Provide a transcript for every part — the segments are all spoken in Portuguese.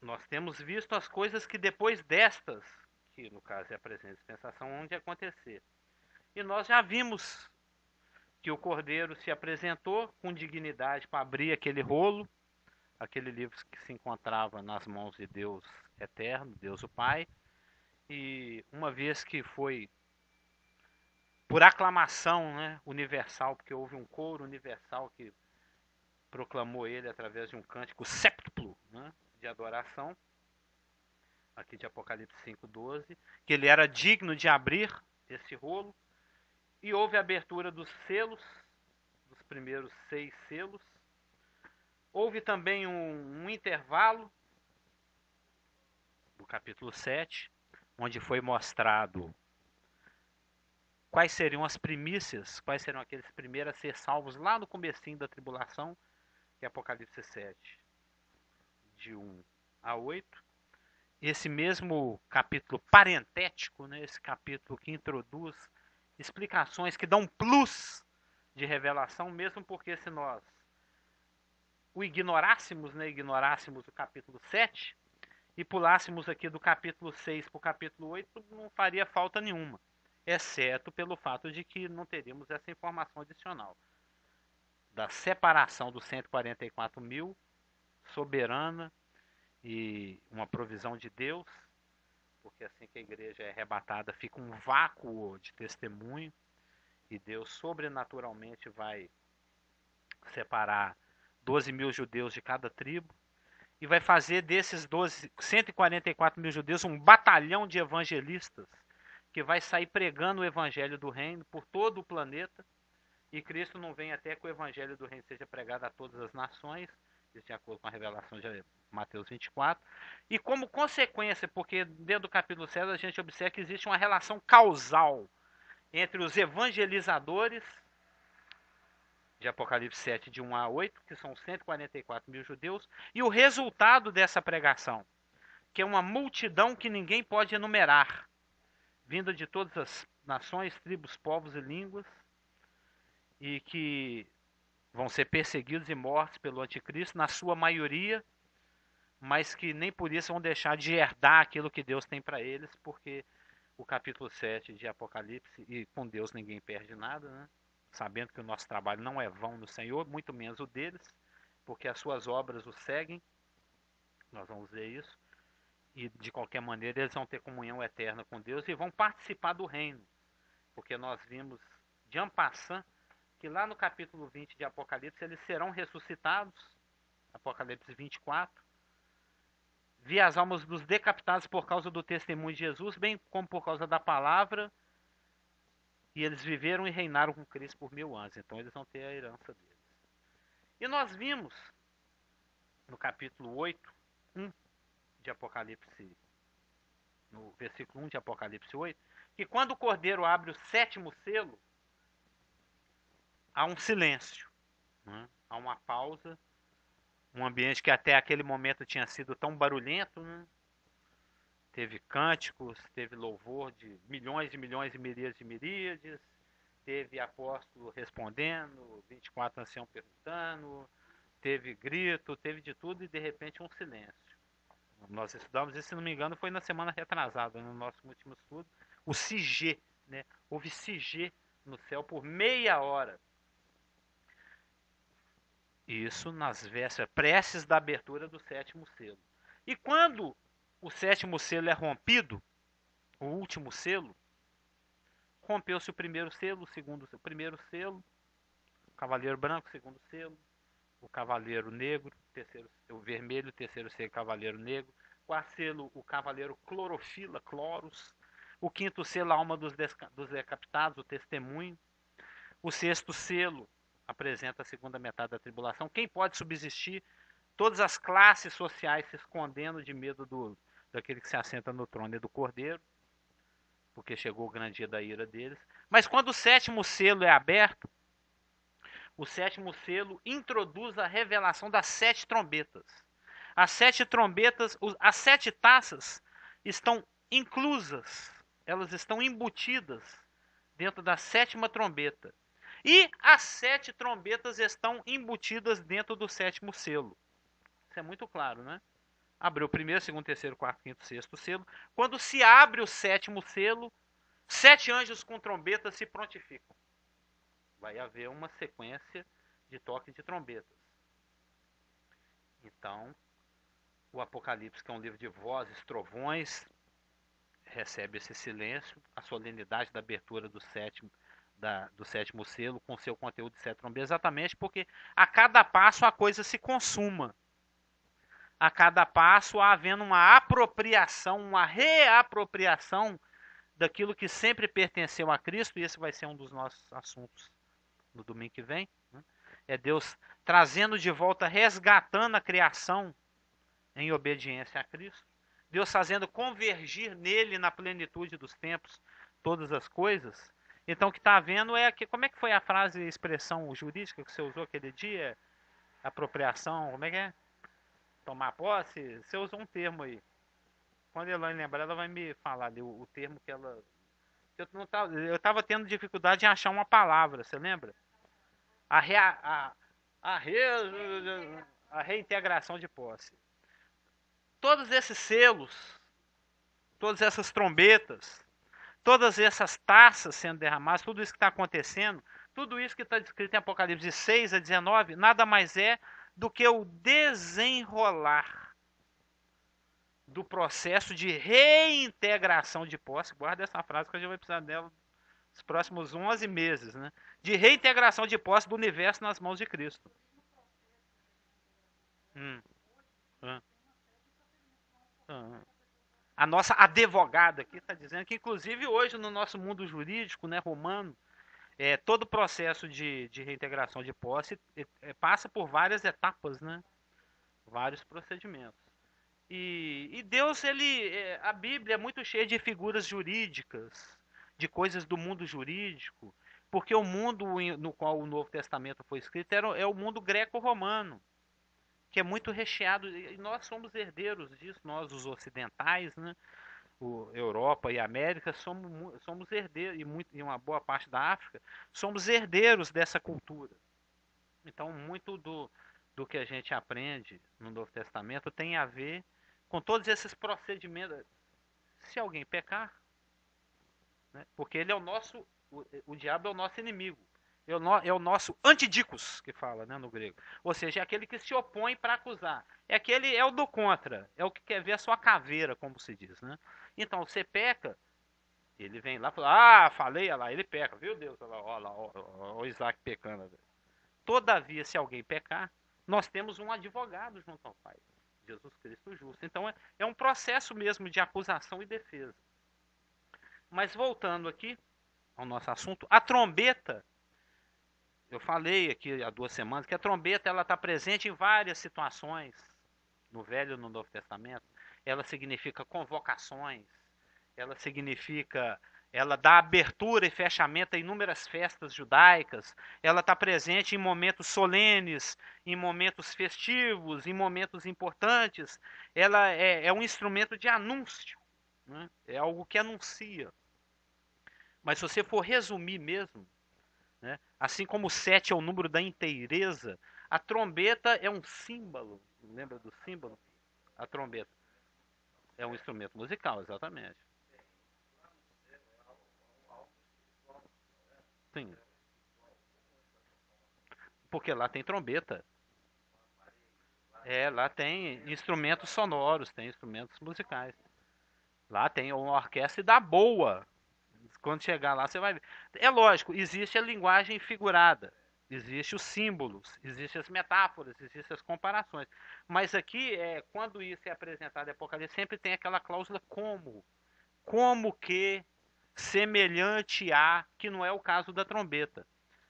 Nós temos visto as coisas que depois destas, que no caso é a presente dispensação, onde acontecer. E nós já vimos que o Cordeiro se apresentou com dignidade para abrir aquele rolo, aquele livro que se encontrava nas mãos de Deus eterno, Deus o Pai, e uma vez que foi por aclamação, né, universal, porque houve um coro universal que proclamou ele através de um cântico séptuplo, né, de adoração, aqui de Apocalipse 5:12, que ele era digno de abrir esse rolo, e houve a abertura dos selos, dos primeiros 6 selos. Houve também um intervalo do capítulo 7, onde foi mostrado quais seriam as primícias, quais serão aqueles primeiros a ser salvos lá no comecinho da tribulação, que é Apocalipse 7, de 1 a 8. Esse mesmo capítulo parentético, né, esse capítulo que introduz explicações que dão um plus de revelação, mesmo porque se nós o ignorássemos, né, ignorássemos o capítulo 7 e pulássemos aqui do capítulo 6 para o capítulo 8, não faria falta nenhuma, exceto pelo fato de que não teríamos essa informação adicional da separação dos 144 mil, soberana e uma provisão de Deus, porque assim que a igreja é arrebatada fica um vácuo de testemunho e Deus sobrenaturalmente vai separar 12 mil judeus de cada tribo e vai fazer desses 144 mil judeus um batalhão de evangelistas que vai sair pregando o evangelho do reino por todo o planeta. E Cristo não vem até que o evangelho do reino seja pregado a todas as nações, de acordo com a revelação de Mateus 24. E como consequência, porque dentro do capítulo 7 a gente observa que existe uma relação causal entre os evangelizadores de Apocalipse 7, de 1 a 8, que são 144 mil judeus, e o resultado dessa pregação, que é uma multidão que ninguém pode enumerar, vinda de todas as nações, tribos, povos e línguas, e que vão ser perseguidos e mortos pelo anticristo, na sua maioria, mas que nem por isso vão deixar de herdar aquilo que Deus tem para eles, porque o capítulo 7 de Apocalipse, e com Deus ninguém perde nada, né? Sabendo que o nosso trabalho não é vão no Senhor, muito menos o deles, porque as suas obras o seguem, nós vamos ver isso, e de qualquer maneira eles vão ter comunhão eterna com Deus e vão participar do reino, porque nós vimos de en passant que lá no capítulo 20 de Apocalipse eles serão ressuscitados, Apocalipse 24, via as almas dos decapitados por causa do testemunho de Jesus, bem como por causa da palavra, e eles viveram e reinaram com Cristo por 1000 anos, então eles vão ter a herança deles. E nós vimos no capítulo 8, 1 de Apocalipse, no versículo 1 de Apocalipse 8, que quando o Cordeiro abre o 7º selo, há um silêncio, né? Há uma pausa, um ambiente que até aquele momento tinha sido tão barulhento, né? Teve cânticos, teve louvor de milhões e milhões e miríades de miríades, teve apóstolo respondendo, 24 anciãos perguntando, teve grito, teve de tudo e de repente um silêncio. Nós estudamos isso, se não me engano, foi na semana retrasada, no nosso último estudo, o sigê, né? Houve sigê no céu por meia hora. Isso nas vésperas, preces da abertura do 7º selo. E quando o 7º selo é rompido, o último selo, rompeu-se o primeiro selo, o primeiro selo, o cavaleiro branco, o segundo selo, o cavaleiro negro, o vermelho, o terceiro selo, o cavaleiro negro, quarto selo, o cavaleiro clorofila, cloros, o quinto selo, a alma dos decapitados, o testemunho, o sexto selo apresenta a segunda metade da tribulação. Quem pode subsistir? Todas as classes sociais se escondendo de medo daquele que se assenta no trono e do cordeiro, porque chegou o grande dia da ira deles. Mas quando o 7º selo é aberto, o 7º selo introduz a revelação das 7 trombetas. As 7 trombetas, as 7 taças estão inclusas, elas estão embutidas dentro da 7ª trombeta. E as 7 trombetas estão embutidas dentro do 7º selo. Isso é muito claro, né? Abriu o primeiro, segundo, terceiro, quarto, quinto, sexto selo. Quando se abre o sétimo selo, 7 anjos com trombetas se prontificam. Vai haver uma sequência de toque de trombetas. Então, o Apocalipse, que é um livro de vozes, trovões, recebe esse silêncio, a solenidade da abertura do sétimo selo, com seu conteúdo de 7 trombetas, exatamente porque a cada passo a coisa se consuma. A cada passo há havendo uma apropriação, uma reapropriação daquilo que sempre pertenceu a Cristo, e esse vai ser um dos nossos assuntos no domingo que vem. Né? É Deus trazendo de volta, resgatando a criação em obediência a Cristo. Deus fazendo convergir nele, na plenitude dos tempos, todas as coisas. Então, o que está havendo é que, como é que foi a frase, a expressão jurídica que você usou aquele dia? Apropriação, como é que é? Tomar posse? Você usou um termo aí. Quando a Elaine lembrar, ela vai me falar ali o termo que ela. Eu estava tendo dificuldade em achar uma palavra, você lembra? A, rea, a, re, a reintegração de posse. Todos esses selos, todas essas trombetas, todas essas taças sendo derramadas, tudo isso que está acontecendo, tudo isso que está descrito em Apocalipse 6 a 19, nada mais é do que o desenrolar do processo de reintegração de posse. Guarda essa frase que a gente vai precisar dela nos próximos 11 meses, né? De reintegração de posse do universo nas mãos de Cristo. Hum, hum, hum. A nossa advogada aqui está dizendo que, inclusive, hoje no nosso mundo jurídico, né, romano, todo o processo de reintegração de posse passa por várias etapas, né? Vários procedimentos. E Deus, a Bíblia é muito cheia de figuras jurídicas, de coisas do mundo jurídico, porque o mundo no qual o Novo Testamento foi escrito é o mundo greco-romano, que é muito recheado, e nós somos herdeiros disso, nós os ocidentais, né? Europa e América somos herdeiros, e uma boa parte da África, somos herdeiros dessa cultura. Então, muito do que a gente aprende no Novo Testamento tem a ver com todos esses procedimentos. Se alguém pecar, né, porque ele é o diabo é o nosso inimigo. É o nosso antidicos, que fala, né, no grego. Ou seja, é aquele que se opõe para acusar. É o do contra. É o que quer ver a sua caveira, como se diz. Né? Então, você peca, ele vem lá e fala, falei, olha lá, ele peca, viu Deus? Olha lá, o Isaac pecando. Todavia, se alguém pecar, nós temos um advogado junto ao Pai, Jesus Cristo justo. Então, é um processo mesmo de acusação e defesa. Mas voltando aqui ao nosso assunto, a trombeta, eu falei aqui há 2 semanas que a trombeta ela está presente em várias situações no Velho e no Novo Testamento. Ela significa convocações, ela dá abertura e fechamento a inúmeras festas judaicas. Ela está presente em momentos solenes, em momentos festivos, em momentos importantes. Ela é um instrumento de anúncio, né? É algo que anuncia. Mas se você for resumir mesmo, né? Assim como o 7 é o número da inteireza, a trombeta é um símbolo. Lembra do símbolo? A trombeta é um instrumento musical, exatamente. Sim. Porque lá tem trombeta. Lá tem instrumentos sonoros, tem instrumentos musicais. Lá tem uma orquestra da boa. Quando chegar lá, você vai ver. É lógico, existe a linguagem figurada, existe os símbolos, existem as metáforas, existem as comparações. Mas aqui, quando isso é apresentado em Apocalipse, sempre tem aquela cláusula como. Como que, semelhante a, que não é o caso da trombeta.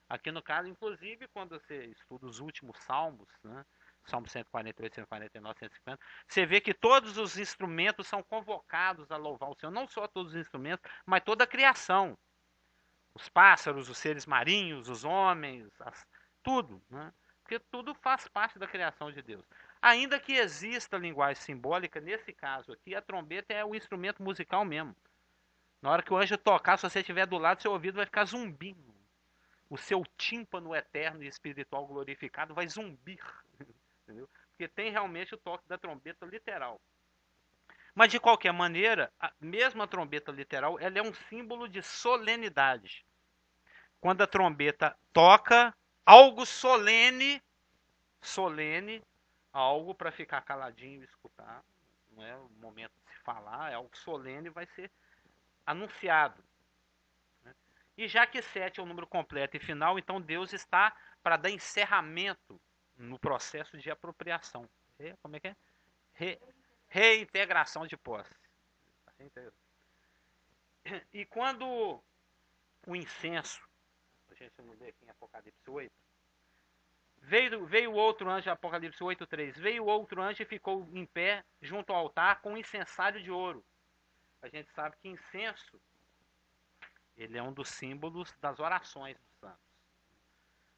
Aqui no caso, inclusive, quando você estuda os últimos salmos, né? Salmo 148, 149, 150, você vê que todos os instrumentos são convocados a louvar o Senhor, não só todos os instrumentos, mas toda a criação. Os pássaros, os seres marinhos, os homens, tudo, né? Porque tudo faz parte da criação de Deus. Ainda que exista linguagem simbólica, nesse caso aqui, a trombeta é o instrumento musical mesmo. Na hora que o anjo tocar, se você estiver do lado, seu ouvido vai ficar zumbindo. O seu tímpano eterno e espiritual glorificado vai zumbir. Entendeu? porque tem realmente o toque da trombeta literal. Mas, de qualquer maneira, mesmo a trombeta literal, ela é um símbolo de solenidade. Quando a trombeta toca, algo solene, algo para ficar caladinho e escutar, não é o momento de se falar, é algo solene, vai ser anunciado. Né? E já que 7 é o número completo e final, então Deus está para dar encerramento no processo de apropriação. Como é que é? Reintegração de posse. E quando o incenso, a gente não lê aqui em Apocalipse 8, veio outro anjo, Apocalipse 8:3, veio outro anjo e ficou em pé junto ao altar com um incensário de ouro. A gente sabe que incenso, ele é um dos símbolos das orações dos santos.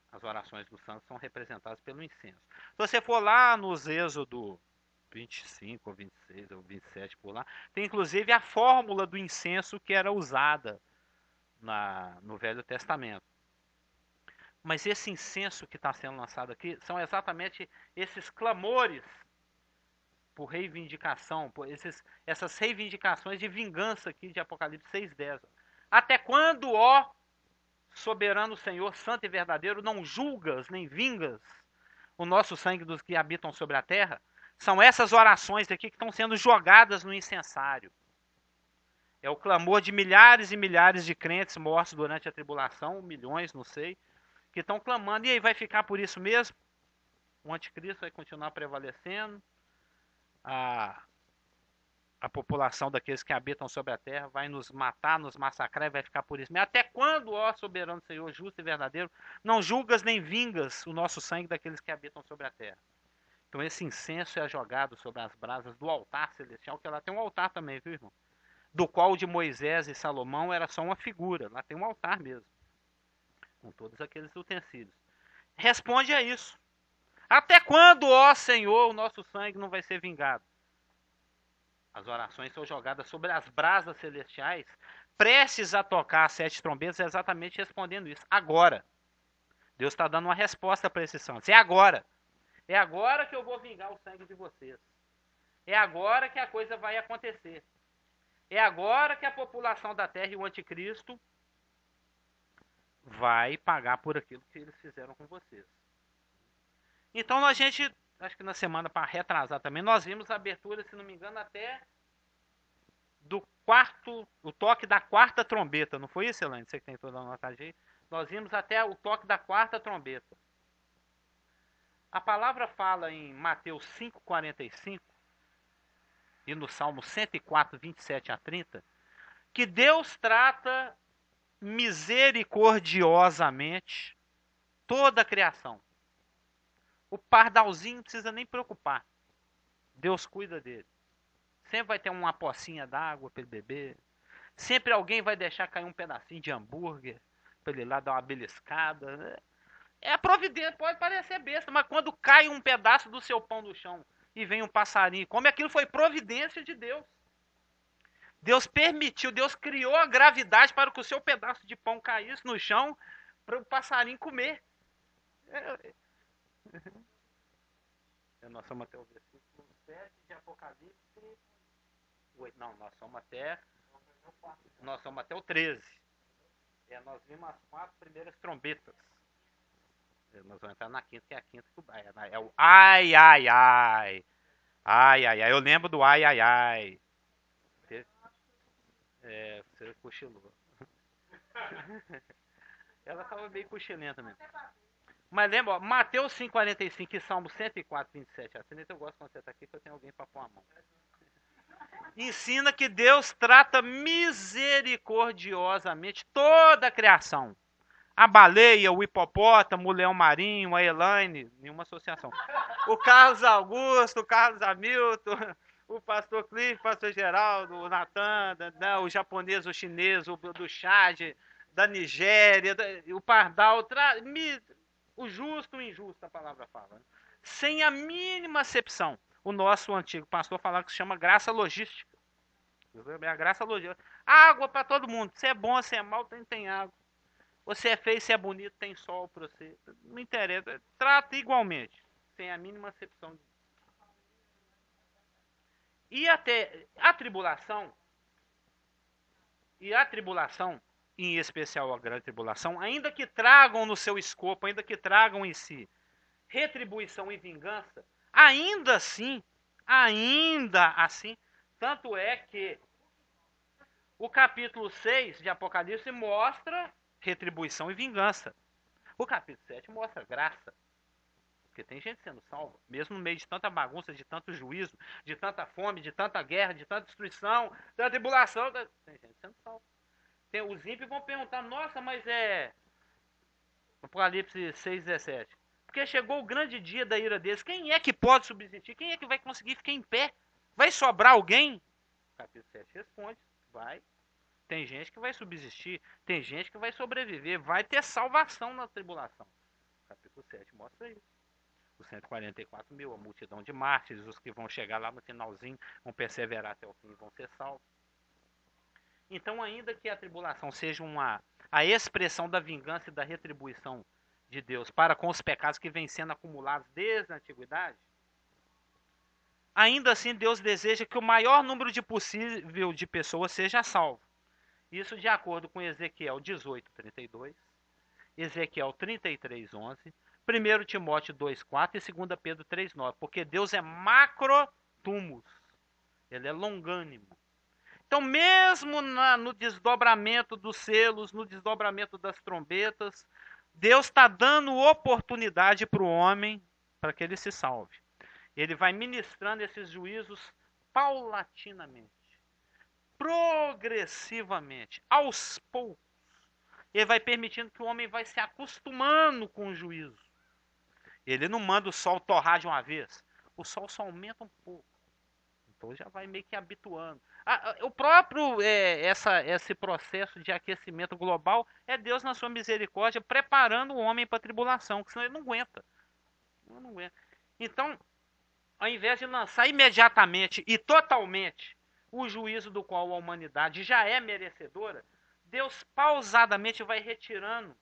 As orações dos santos são representadas pelo incenso. Se você for lá nos Êxodo 25 ou 26 ou 27 por lá, tem inclusive a fórmula do incenso que era usada no Velho Testamento. Mas esse incenso que está sendo lançado aqui são exatamente esses clamores por reivindicação, por essas reivindicações de vingança aqui de Apocalipse 6:10. Até quando, ó soberano Senhor, santo e verdadeiro, não julgas nem vingas o nosso sangue dos que habitam sobre a terra? São essas orações aqui que estão sendo jogadas no incensário. É o clamor de milhares e milhares de crentes mortos durante a tribulação, milhões, não sei, que estão clamando. E aí, vai ficar por isso mesmo? O anticristo vai continuar prevalecendo? A população daqueles que habitam sobre a terra vai nos matar, nos massacrar e vai ficar por isso mesmo? Até quando, ó soberano Senhor, justo e verdadeiro, não julgas nem vingas o nosso sangue daqueles que habitam sobre a terra? Então esse incenso é jogado sobre as brasas do altar celestial, que lá tem um altar também, viu, irmão? Do qual o de Moisés e Salomão era só uma figura. Lá tem um altar mesmo, com todos aqueles utensílios. Responde a isso. Até quando, ó Senhor, o nosso sangue não vai ser vingado? As orações são jogadas sobre as brasas celestiais, prestes a tocar as 7 trombetas, exatamente respondendo isso. Agora. Deus está dando uma resposta para esses santos. É agora. É agora que eu vou vingar o sangue de vocês. É agora que a coisa vai acontecer. É agora que a população da terra e o anticristo vai pagar por aquilo que eles fizeram com vocês. Então a gente, acho que na semana para retrasar também, nós vimos a abertura, se não me engano, até do o toque da 4ª trombeta. Não foi isso, Elaine? Você que tem toda a notagem aí? Nós vimos até o toque da 4ª trombeta. A palavra fala em Mateus 5:45 e no Salmo 104, 27 a 30, que Deus trata misericordiosamente toda a criação. O pardalzinho não precisa nem preocupar. Deus cuida dele. Sempre vai ter uma pocinha d'água para ele beber. Sempre alguém vai deixar cair um pedacinho de hambúrguer para ele ir lá dar uma beliscada. É a providência, pode parecer besta, mas quando cai um pedaço do seu pão no chão e vem um passarinho, como aquilo foi providência de Deus. Deus permitiu, Deus criou a gravidade para que o seu pedaço de pão caísse no chão para o passarinho comer. Nós somos até o versículo 7 de Apocalipse. Não, nós somos até o 13. Nós vimos as 4 primeiras trombetas. Nós vamos entrar na 5ª, que é a 5ª que é o ai, ai, ai. Ai, ai, ai. Eu lembro do ai, ai, ai. Você cochilou. Ela estava meio cochilenta mesmo. Mas lembra, ó, Mateus 5:45 e Salmo 104, 27 a 30. Eu gosto quando você está aqui, que eu tenho alguém para pôr a mão. Ensina que Deus trata misericordiosamente toda a criação. A baleia, o hipopótamo, o leão marinho, a Elaine, nenhuma associação. O Carlos Augusto, o Carlos Hamilton, o pastor Cliff, o pastor Geraldo, o Natan, o japonês, o chinês, o do Chad, da Nigéria, o pardal, o justo e o injusto, a palavra fala. Sem a mínima acepção. O nosso antigo pastor falava que se chama graça logística. É a graça logística. Água para todo mundo. Se é bom, se é mal, tem água. Você é feio, se é bonito, tem sol para você. Não interessa. Trata igualmente. Sem a mínima acepção E até a tribulação, em especial a grande tribulação, ainda que tragam no seu escopo, ainda que tragam em si retribuição e vingança, ainda assim, tanto é que o capítulo 6 de Apocalipse mostra retribuição e vingança. O capítulo 7 mostra graça. Porque tem gente sendo salva, mesmo no meio de tanta bagunça, de tanto juízo, de tanta fome, de tanta guerra, de tanta destruição, de tanta tribulação. Tem gente sendo salva. Os ímpios vão perguntar, nossa, mas é Apocalipse 6,17. Porque chegou o grande dia da ira deles. Quem é que pode subsistir? Quem é que vai conseguir ficar em pé? Vai sobrar alguém? Capítulo 7 responde, vai. Tem gente que vai subsistir, tem gente que vai sobreviver, vai ter salvação na tribulação. Capítulo 7 mostra isso. Os 144 mil, a multidão de mártires, os que vão chegar lá no finalzinho, vão perseverar até o fim e vão ser salvos. Então, ainda que a tribulação seja a expressão da vingança e da retribuição de Deus para com os pecados que vêm sendo acumulados desde a antiguidade, ainda assim Deus deseja que o maior número de possível de pessoas seja salvo. Isso de acordo com Ezequiel 18:32, Ezequiel 33:11, 1 Timóteo 2:4 e 2 Pedro 3:9, porque Deus é macrotumos, ele é longânimo. Então, mesmo no desdobramento dos selos, no desdobramento das trombetas, Deus está dando oportunidade para o homem para que ele se salve. Ele vai ministrando esses juízos paulatinamente, progressivamente, aos poucos. Ele vai permitindo que o homem vai se acostumando com o juízo. Ele não manda o sol torrar de uma vez. O sol só aumenta um pouco. Então já vai meio que habituando. O próprio esse processo de aquecimento global é Deus na sua misericórdia preparando o homem para a tribulação, que senão ele não aguenta. Não aguenta. Então, ao invés de lançar imediatamente e totalmente o juízo do qual a humanidade já é merecedora, Deus pausadamente vai retirando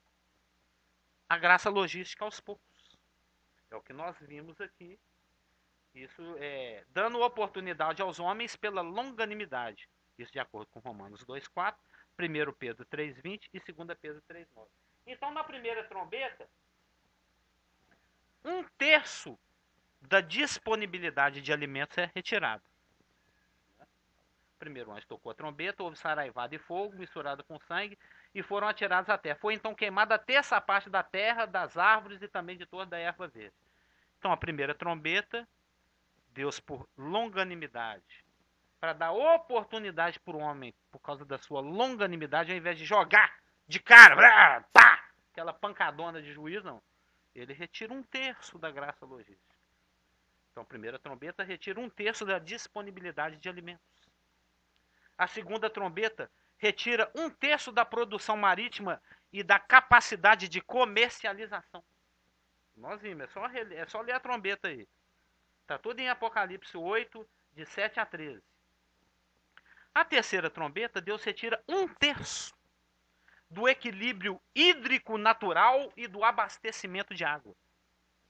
a graça logística aos poucos. É o que nós vimos aqui. Isso dando oportunidade aos homens pela longanimidade. Isso de acordo com Romanos 2,4, 1 Pedro 3,20 e 2 Pedro 3,9. Então, na primeira trombeta, 1/3 da disponibilidade de alimentos é retirado. Primeiro anjo tocou a trombeta, houve saraivada e fogo misturado com sangue e foram atirados à terra. Foi então queimada a terça parte da terra, das árvores e também de toda a erva verde. Então, a primeira trombeta, Deus por longanimidade, para dar oportunidade para o homem, por causa da sua longanimidade, ao invés de jogar de cara, pá, aquela pancadona de juízo, não. Ele retira 1/3 da graça logística. Então, a primeira trombeta retira 1/3 da disponibilidade de alimentos. A segunda trombeta retira 1/3 da produção marítima e da capacidade de comercialização. Nós vimos, é só ler a trombeta aí. Está tudo em Apocalipse 8, de 7 a 13. A terceira trombeta, Deus retira 1/3 do equilíbrio hídrico natural e do abastecimento de água.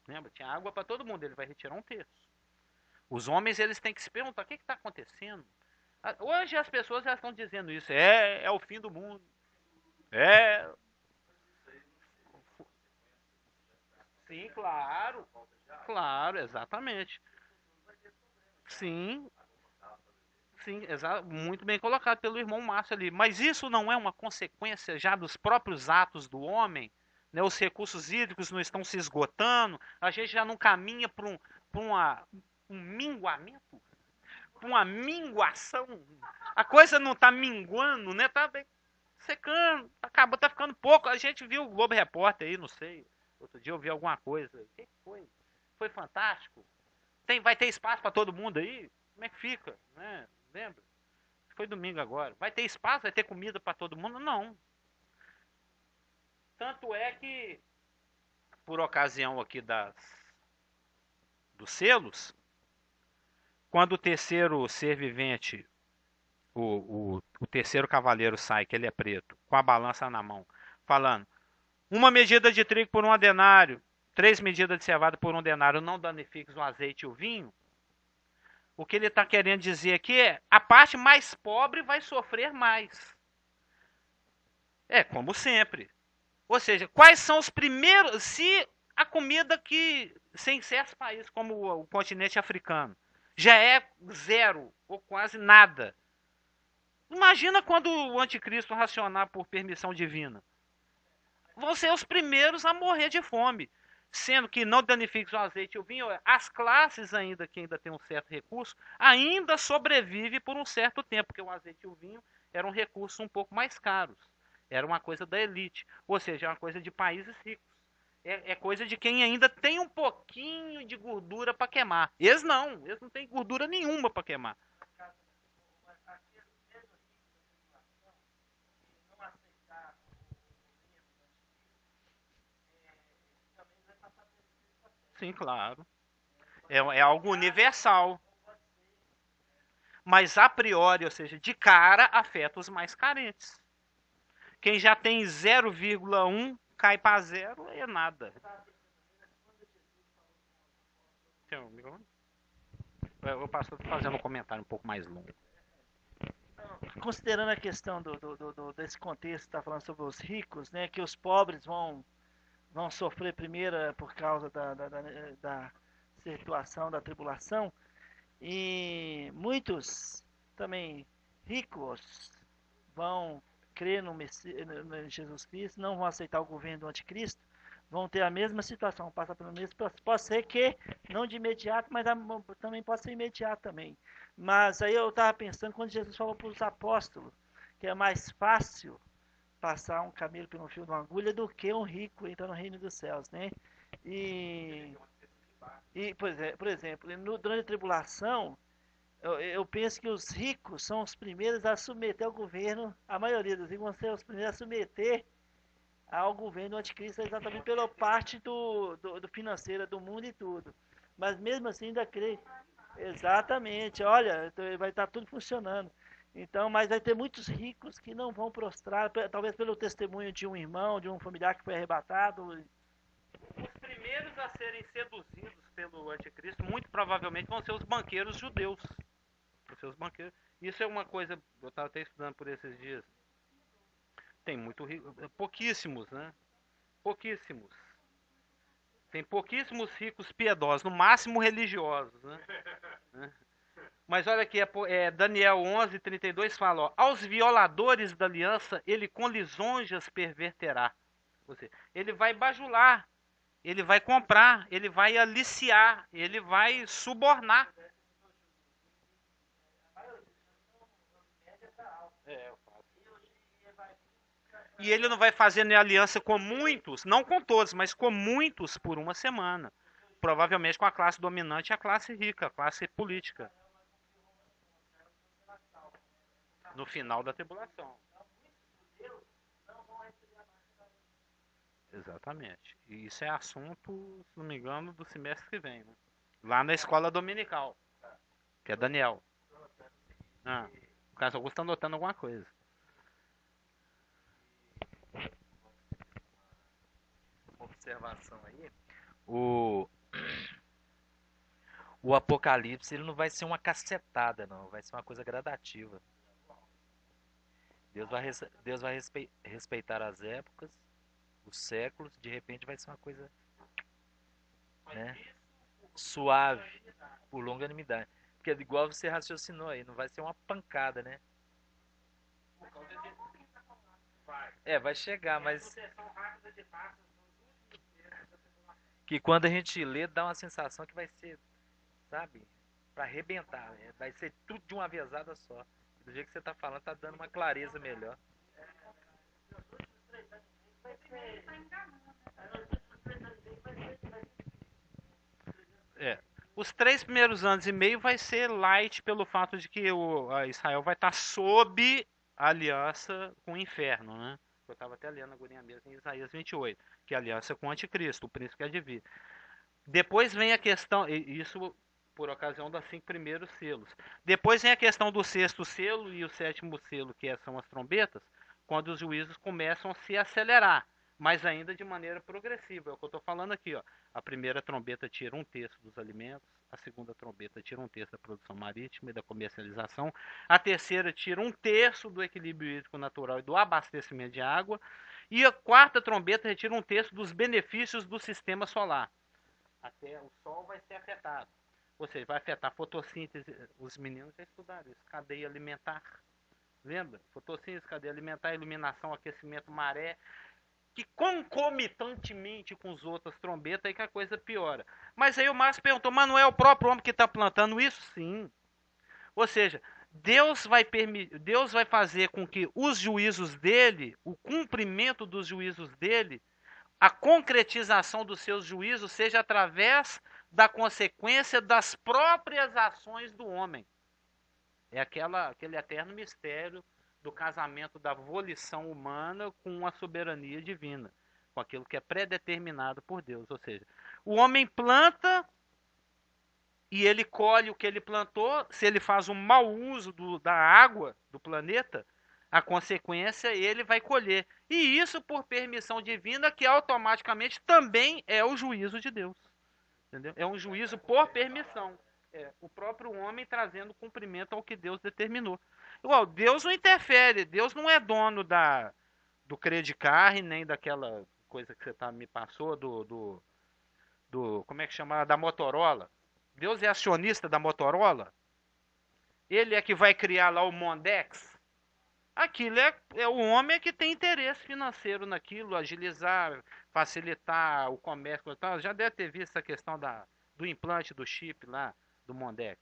Lembra? Tinha água para todo mundo, ele vai retirar 1/3. Os homens, eles têm que se perguntar, o que está acontecendo? Hoje as pessoas já estão dizendo isso, é o fim do mundo. Sim, claro. Claro, exatamente. Sim, sim, muito bem colocado pelo irmão Márcio ali. Mas isso não é uma consequência já dos próprios atos do homem? Né? Os recursos hídricos não estão se esgotando, a gente já não caminha para um minguamento, para uma minguação. A coisa não está minguando, né? Está secando, acabou, tá ficando pouco. A gente viu o Globo Repórter aí, não sei. Outro dia eu vi alguma coisa. O que foi? Foi fantástico. Vai ter espaço para todo mundo aí? Como é que fica? Né? Lembra? Foi domingo agora. Vai ter espaço? Vai ter comida para todo mundo? Não. Tanto é que, por ocasião aqui dos selos, quando o terceiro ser vivente, o terceiro cavaleiro sai, que ele é preto, com a balança na mão, falando: uma medida de trigo por 1 denário, 3 medidas de cevada por 1 denário, não danifiques o azeite e o vinho. O que ele está querendo dizer aqui é a parte mais pobre vai sofrer mais. É, como sempre. Ou seja, quais são os primeiros. Se a comida que. Em certos países, como o continente africano, já é zero ou quase nada. Imagina quando o anticristo racionar por permissão divina. Vão ser os primeiros a morrer de fome. Sendo que não danifica o azeite e o vinho, as classes ainda que ainda têm um certo recurso, ainda sobrevive por um certo tempo, porque o azeite e o vinho eram recursos um pouco mais caros. Era uma coisa da elite, ou seja, é uma coisa de países ricos. É coisa de quem ainda tem um pouquinho de gordura para queimar. Eles não têm gordura nenhuma para queimar. Sim, claro. É algo universal. Mas a priori, ou seja, de cara, afeta os mais carentes. Quem já tem 0,1 cai para zero é nada. Eu passo fazendo um comentário um pouco mais longo. Considerando a questão desse contexto que está falando sobre os ricos, né, que os pobres vão sofrer primeiro por causa da situação da tribulação, e muitos também ricos vão crer no Jesus Cristo, não vão aceitar o governo do anticristo, vão ter a mesma situação, passar pelo mesmo processo. Pode ser que não de imediato, mas também pode ser imediato também. Mas aí eu estava pensando quando Jesus falou para os apóstolos que é mais fácil passar um camelo pelo fio de uma agulha do que um rico entrar no reino dos céus, né? E, por exemplo, durante a tribulação, eu penso que os ricos são os primeiros a submeter ao governo, a maioria dos ricos vão ser os primeiros a submeter ao governo do anticristo exatamente pela parte do financeira do mundo e tudo. Mas mesmo assim ainda creio. Exatamente, olha, vai estar tudo funcionando. Então, mas vai ter muitos ricos que não vão prostrar, talvez pelo testemunho de um irmão, de um familiar que foi arrebatado. Os primeiros a serem seduzidos pelo anticristo, muito provavelmente, vão ser os banqueiros judeus. Os seus banqueiros. Isso é uma coisa, eu estava até estudando por esses dias. Tem muito rico, pouquíssimos, né? Pouquíssimos. Tem pouquíssimos ricos piedosos, no máximo religiosos, né? Mas olha aqui, Daniel 11:32 fala, ó, aos violadores da aliança ele com lisonjas perverterá. Ou seja, ele vai bajular, ele vai comprar, ele vai aliciar, ele vai subornar. É, e ele não vai fazer aliança com muitos, não com todos, mas com muitos por uma semana. Provavelmente com a classe dominante e a classe rica, a classe política. No final da tribulação. Exatamente. E isso é assunto, se não me engano, do semestre que vem. Né? Lá na escola dominical, que é Daniel. Ah, o Carlos Augusto está anotando alguma coisa. Uma observação aí. O, o Apocalipse ele não vai ser uma cacetada, não. Vai ser uma coisa gradativa. Deus vai respeitar as épocas, os séculos. De repente vai ser uma coisa, né, suave, por longanimidade. Porque igual você raciocinou aí, não vai ser uma pancada, né? É, vai chegar, mas que quando a gente lê dá uma sensação que vai ser, sabe, pra arrebentar, né? Vai ser tudo de uma vezada só. Do jeito que você tá falando, tá dando uma clareza melhor. É. Os 3 primeiros anos e meio vai ser light pelo fato de que Israel vai estar sob a aliança com o inferno, né? Eu estava até lendo agora mesmo em Isaías 28, que é a aliança com o anticristo, o príncipe que há de vir. Depois vem a questão, isso por ocasião dos 5 primeiros selos. Depois vem a questão do sexto selo e o sétimo selo, que são as trombetas, quando os juízos começam a se acelerar. mas ainda de maneira progressiva. É o que eu estou falando aqui, ó. A primeira trombeta tira 1/3 dos alimentos, a segunda trombeta tira 1/3 da produção marítima e da comercialização, a terceira tira 1/3 do equilíbrio hídrico natural e do abastecimento de água, e a quarta trombeta retira 1/3 dos benefícios do sistema solar. Até o Sol vai ser afetado. Ou seja, vai afetar a fotossíntese. Os meninos já estudaram isso. Cadeia alimentar. Lembra? Fotossíntese, cadeia alimentar, iluminação, aquecimento, maré. Que concomitantemente com as outras trombetas, aí que a coisa piora. Mas aí o Márcio perguntou, mas não é o próprio homem que está plantando isso? Sim. Ou seja, Deus vai fazer com que os juízos dele, o cumprimento dos juízos dele, a concretização dos seus juízos seja através da consequência das próprias ações do homem. É aquele eterno mistério do casamento da volição humana com a soberania divina, com aquilo que é predeterminado por Deus. Ou seja, o homem planta e ele colhe o que ele plantou. Se ele faz um mau uso da água do planeta, a consequência ele vai colher. E isso por permissão divina, que automaticamente também é o juízo de Deus. Entendeu? É um juízo por permissão. É o próprio homem trazendo cumprimento ao que Deus determinou. Igual, Deus não interfere, Deus não é dono do Credit Card, nem daquela coisa que você me passou, como é que chama? Da Motorola. Deus é acionista da Motorola? Ele é que vai criar lá o Mondex? Aquilo é o homem que tem interesse financeiro naquilo, agilizar, facilitar o comércio. Já deve ter visto a questão do implante do chip lá, do Mondex.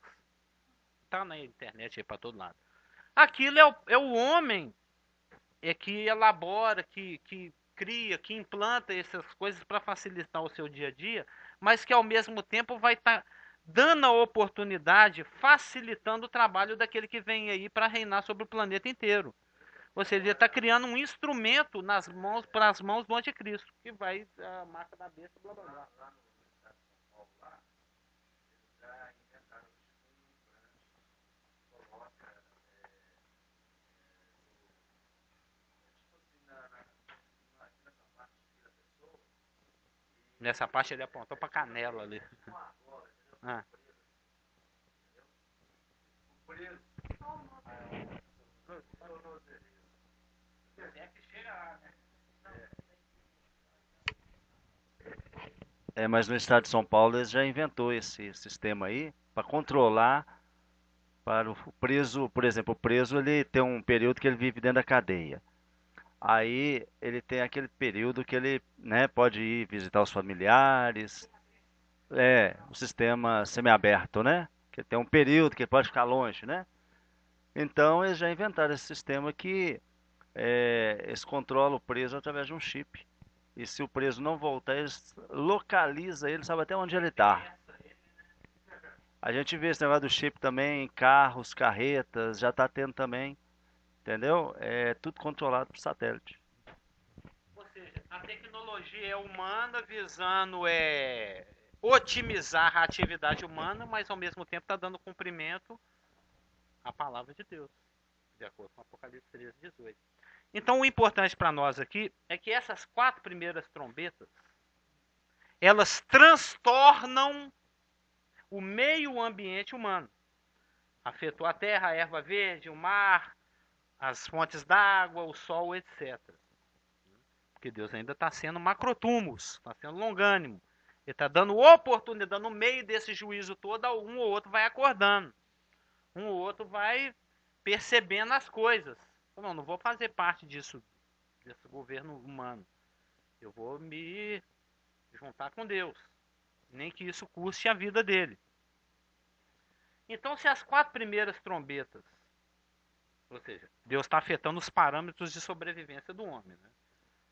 Está na internet aí para todo lado. Aquilo é o homem que elabora, que cria, que implanta essas coisas para facilitar o seu dia a dia, mas que ao mesmo tempo vai estar dando a oportunidade, facilitando o trabalho daquele que vem aí para reinar sobre o planeta inteiro. Ou seja, ele está criando um instrumento para as mãos do anticristo, que vai a marca da besta, blá blá blá. Nessa parte ele apontou para canela ali. Ah. Mas no estado de São Paulo eles já inventou esse sistema aí para controlar para o preso, por exemplo, o preso ele tem um período que ele vive dentro da cadeia. Aí ele tem aquele período que ele, né, pode ir visitar os familiares. O sistema semiaberto, né? Que tem um período que ele pode ficar longe, né? Então eles já inventaram esse sistema que eles controlam o preso através de um chip. E se o preso não voltar, eles localizam ele, sabe até onde ele está. A gente vê esse negócio do chip também em carros, carretas, já está tendo também, entendeu? É tudo controlado por satélite. Ou seja, a tecnologia é humana visando otimizar a atividade humana, mas ao mesmo tempo está dando cumprimento à palavra de Deus, de acordo com Apocalipse 13, 18. Então o importante para nós aqui é que essas 4 primeiras trombetas, elas transtornam o meio ambiente humano. Afetou a terra, a erva verde, o mar, as fontes d'água, o sol, etc. Porque Deus ainda está sendo macrotumos, está sendo longânimo. Ele está dando oportunidade, no meio desse juízo todo, um ou outro vai acordando. Um ou outro vai percebendo as coisas. Não vou fazer parte desse governo humano. Eu vou me juntar com Deus. Nem que isso custe a vida dele. Então, se as 4 primeiras trombetas, ou seja, Deus está afetando os parâmetros de sobrevivência do homem, né?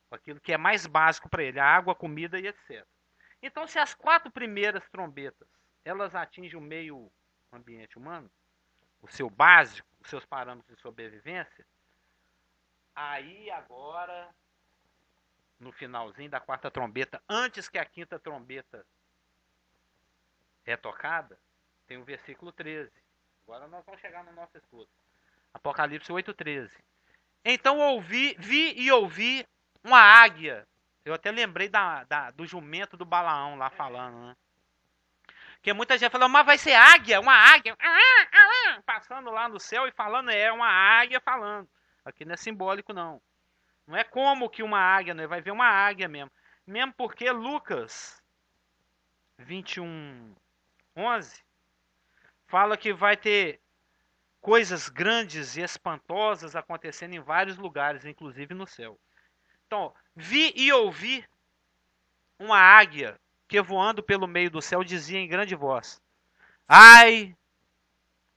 Aquilo que é mais básico para ele, a água, a comida e etc. Então, se as 4 primeiras trombetas, elas atingem o meio ambiente humano, o seu básico, os seus parâmetros de sobrevivência, aí agora, no finalzinho da 4ª trombeta, antes que a 5ª trombeta é tocada, tem o versículo 13. Agora nós vamos chegar no nosso estudo. Apocalipse 8:13. Então vi e ouvi uma águia Eu até lembrei do jumento do Balaão lá falando, né? Porque muita gente falou, mas vai ser águia, uma águia, passando lá no céu e falando, é uma águia falando. Aqui não é simbólico, não. Não é como que uma águia, né? Vai ver uma águia mesmo. Mesmo porque Lucas 21:11 fala que vai ter coisas grandes e espantosas acontecendo em vários lugares, inclusive no céu. Então, vi e ouvi uma águia que voando pelo meio do céu dizia em grande voz: ai,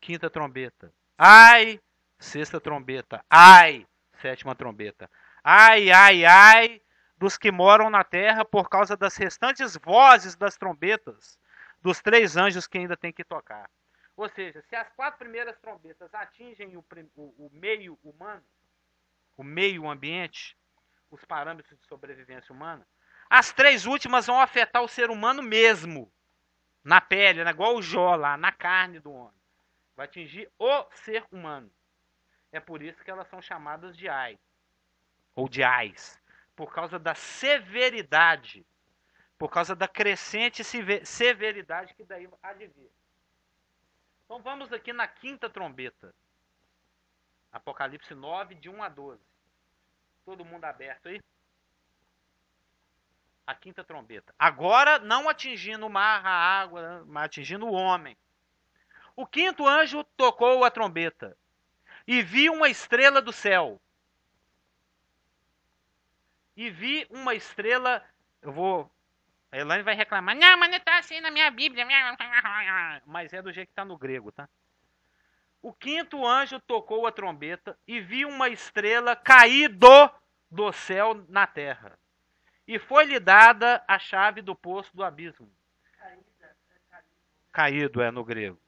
quinta trombeta. Ai, sexta trombeta. Ai, sétima trombeta. Ai, ai, ai dos que moram na terra por causa das restantes vozes das trombetas dos 3 anjos que ainda tem que tocar. Ou seja, se as 4 primeiras trombetas atingem o meio humano, o meio ambiente, os parâmetros de sobrevivência humana, as 3 últimas vão afetar o ser humano mesmo, na pele, né? Igual o Jó lá, na carne do homem. Vai atingir o ser humano. É por isso que elas são chamadas de ai, ou de ais, por causa da severidade, por causa da crescente severidade que daí há de vir. Então vamos aqui na quinta trombeta. Apocalipse 9, de 1 a 12. Todo mundo aberto aí? A quinta trombeta. Agora não atingindo o mar, a água, mas atingindo o homem. O quinto anjo tocou a trombeta e vi uma estrela do céu. E vi uma estrela. A Elaine vai reclamar. Não, mas não está assim na minha Bíblia. Mas é do jeito que está no grego, tá? O quinto anjo tocou a trombeta e vi uma estrela cair do céu na terra. E foi-lhe dada a chave do poço do abismo. Caído é no grego.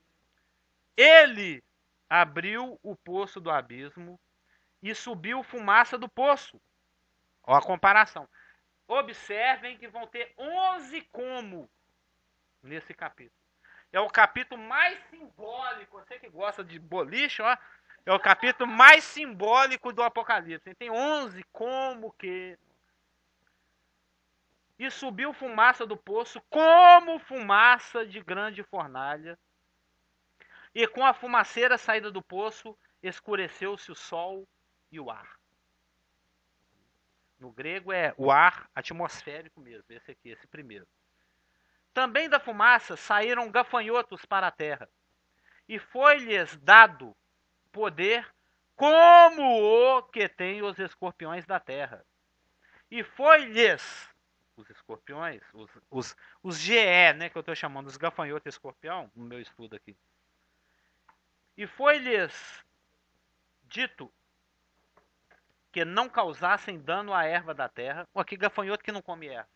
Ele abriu o poço do abismo e subiu fumaça do poço. Olha a comparação. Observem que vão ter 11 como nesse capítulo. É o capítulo mais simbólico. Você que gosta de boliche, ó, é o capítulo mais simbólico do Apocalipse. Tem 11 como que. E subiu fumaça do poço como fumaça de grande fornalha. E com a fumaceira saída do poço, escureceu-se o sol e o ar. No grego é o ar atmosférico mesmo, esse aqui, esse primeiro. Também da fumaça saíram gafanhotos para a terra, e foi-lhes dado poder como o que tem os escorpiões da terra. E foi-lhes, os escorpiões, os GE, né, que eu estou chamando, os gafanhotos e escorpião, no meu estudo aqui. E foi-lhes dito que não causassem dano à erva da terra. Aqui gafanhoto que não come erva.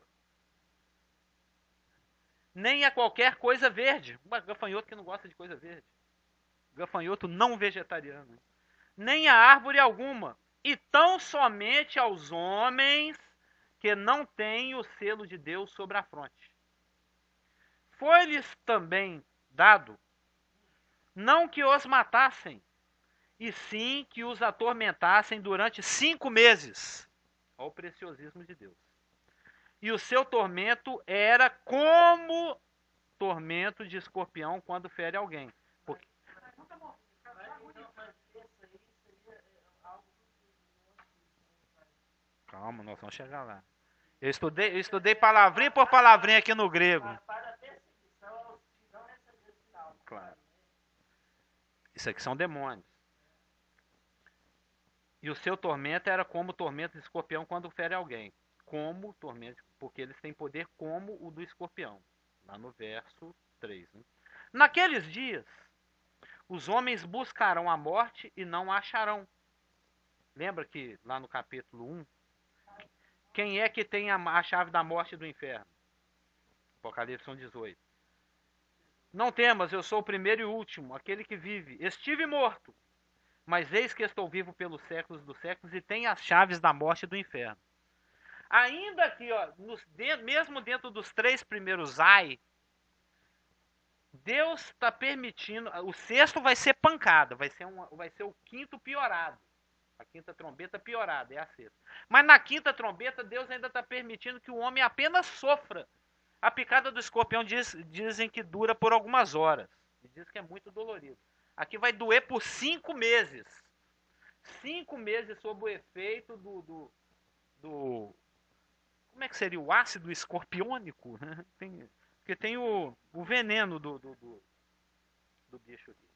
Nem a qualquer coisa verde. Gafanhoto que não gosta de coisa verde. Gafanhoto não vegetariano. Nem a árvore alguma. E tão somente aos homens que não têm o selo de Deus sobre a fronte. Foi-lhes também dado, não que os matassem, e sim que os atormentassem durante 5 meses. Olha o preciosismo de Deus. E o seu tormento era como tormento de escorpião quando fere alguém. Porque... Calma, nós vamos chegar lá. Eu estudei palavrinha por palavrinha aqui no grego. Claro. Isso aqui são demônios. E o seu tormento era como o tormento de escorpião quando fere alguém. Como tormento, porque eles têm poder como o do escorpião. Lá no verso 3. Né? Naqueles dias, os homens buscarão a morte e não a acharão. Lembra que lá no capítulo 1, quem é que tem a chave da morte e do inferno? Apocalipse 1:18. Não temas, eu sou o primeiro e último, aquele que vive. Estive morto, mas eis que estou vivo pelos séculos dos séculos e tenho as chaves da morte e do inferno. Ainda aqui, ó, mesmo dentro dos 3 primeiros ai, Deus está permitindo. O sexto vai ser pancada, vai ser o quinto piorado. A quinta trombeta piorada, é a sexta. Mas na quinta trombeta, Deus ainda está permitindo que o homem apenas sofra. A picada do escorpião dizem que dura por algumas horas. Diz que é muito dolorido. Aqui vai doer por 5 meses. 5 meses sob o efeito do como é que seria? O ácido escorpiônico? Porque tem o veneno do bicho aqui.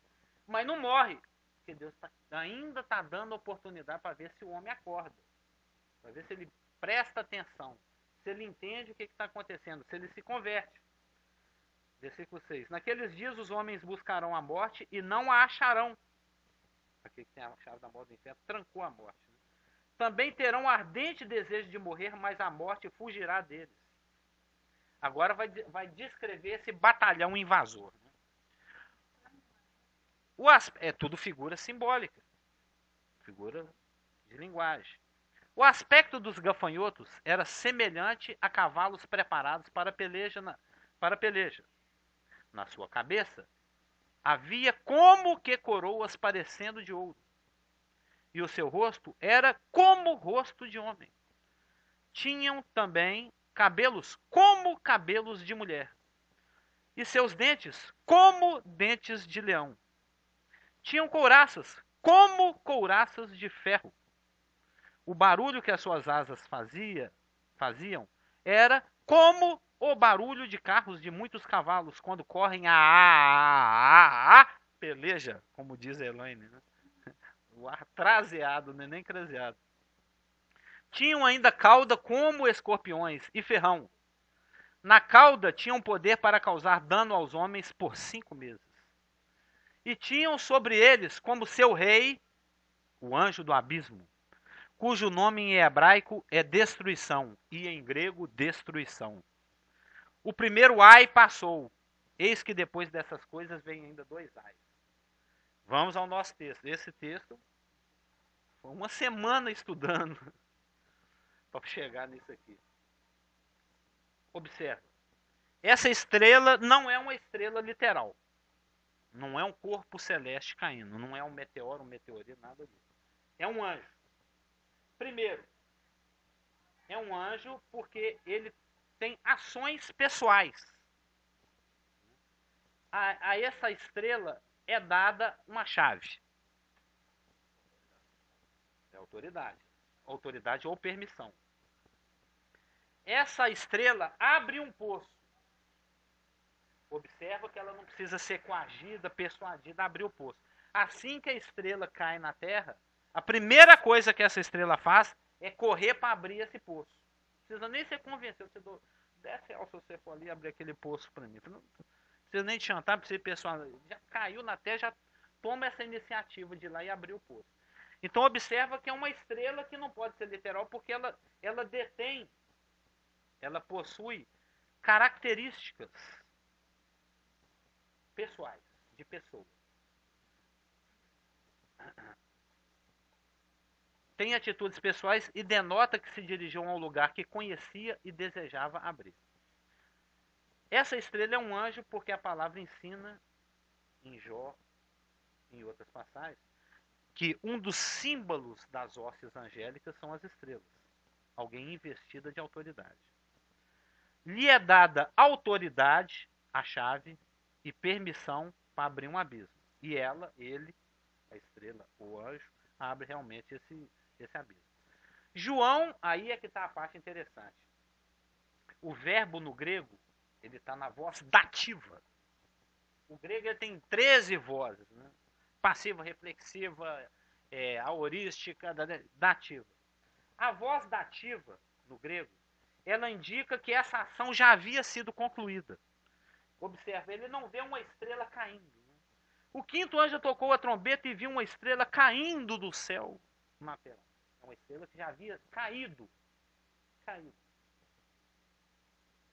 Mas não morre. Porque Deus ainda está dando oportunidade para ver se o homem acorda. Para ver se ele presta atenção. Se ele entende o que está acontecendo. Se ele se converte. Versículo 6. Naqueles dias os homens buscarão a morte e não a acharão. Aquele que tem a chave da morte do inferno trancou a morte. Né? Também terão ardente desejo de morrer, mas a morte fugirá deles. Agora vai descrever esse batalhão invasor. Né? É tudo figura simbólica. Figura de linguagem. O aspecto dos gafanhotos era semelhante a cavalos preparados para peleja. Na sua cabeça havia como que coroas parecendo de ouro. E o seu rosto era como rosto de homem. Tinham também cabelos como cabelos de mulher. E seus dentes como dentes de leão. Tinham couraças como couraças de ferro. O barulho que as suas asas faziam era como o barulho de carros de muitos cavalos quando correm a peleja, como diz a Elaine, né? O atraseado, né? Nem craseado. Tinham ainda cauda como escorpiões e ferrão. Na cauda tinham poder para causar dano aos homens por 5 meses. E tinham sobre eles como seu rei, o anjo do abismo, cujo nome em hebraico é destruição e em grego destruição. O primeiro ai passou. Eis que depois dessas coisas vem ainda 2 ais. Vamos ao nosso texto. Esse texto foi uma semana estudando para chegar nisso aqui. Observa. Essa estrela não é uma estrela literal. Não é um corpo celeste caindo. Não é um meteoro, um meteorito, nada disso. É um anjo. Primeiro, é um anjo porque ele tem ações pessoais. A essa estrela é dada uma chave. É autoridade. Autoridade ou permissão. Essa estrela abre um poço. Observa que ela não precisa ser coagida, persuadida a abrir o poço. Assim que a estrela cai na Terra, a primeira coisa que essa estrela faz é correr para abrir esse poço. Não precisa nem ser convencido. Você dá 10 reais se você for ali abrir aquele poço para mim. Não precisa nem te chantar, precisa persuadir. Já caiu na Terra, já toma essa iniciativa de ir lá e abrir o poço. Então observa que é uma estrela que não pode ser literal porque ela detém, ela possui características pessoais, de pessoa. Tem atitudes pessoais e denota que se dirigiu a um lugar que conhecia e desejava abrir. Essa estrela é um anjo porque a palavra ensina em Jó, em outras passagens, que um dos símbolos das hostes angélicas são as estrelas. Alguém investida de autoridade. Lhe é dada autoridade, a chave, e permissão para abrir um abismo. E ele, a estrela, o anjo, abre realmente esse abismo. João, aí é que está a parte interessante. O verbo no grego, ele está na voz dativa. O grego ele tem 13 vozes, né? Passiva, reflexiva, aorística, dativa. A voz dativa, no grego, ela indica que essa ação já havia sido concluída. Observe, ele não vê uma estrela caindo. Né? O quinto anjo tocou a trombeta e viu uma estrela caindo do céu na terra. É uma estrela que já havia caído.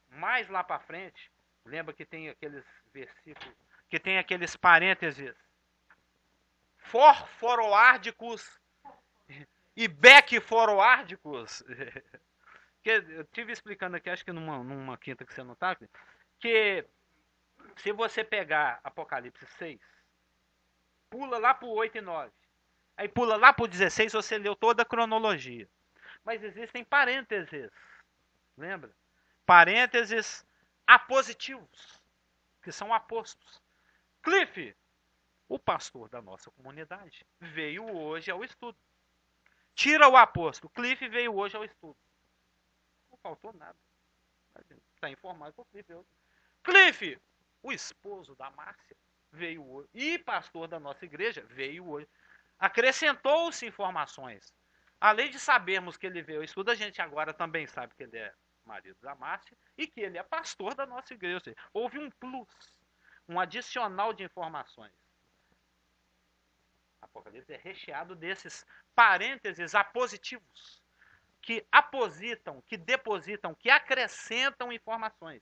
Mais lá para frente, lembra que tem aqueles versículos, que tem aqueles parênteses foroárdicos e foroárdicos. Que eu estive explicando aqui, acho que numa quinta que você não está, que se você pegar Apocalipse 6, pula lá para o 8 e 9, Aí pula lá para o 16, você leu toda a cronologia. Mas existem parênteses, lembra? Parênteses apositivos, que são apostos. Cliff, o pastor da nossa comunidade, veio hoje ao estudo. Tira o aposto. Cliff veio hoje ao estudo. Não faltou nada. Está informado que o Cliff veio. Cliff, o esposo da Márcia, veio hoje. E pastor da nossa igreja, veio hoje. Acrescentou-se informações. Além de sabermos que ele veio ao estudo, a gente agora também sabe que ele é marido da Márcia e que ele é pastor da nossa igreja. Ou seja, houve um plus, um adicional de informações. Apocalipse é recheado desses parênteses apositivos que apositam, que depositam, que acrescentam informações.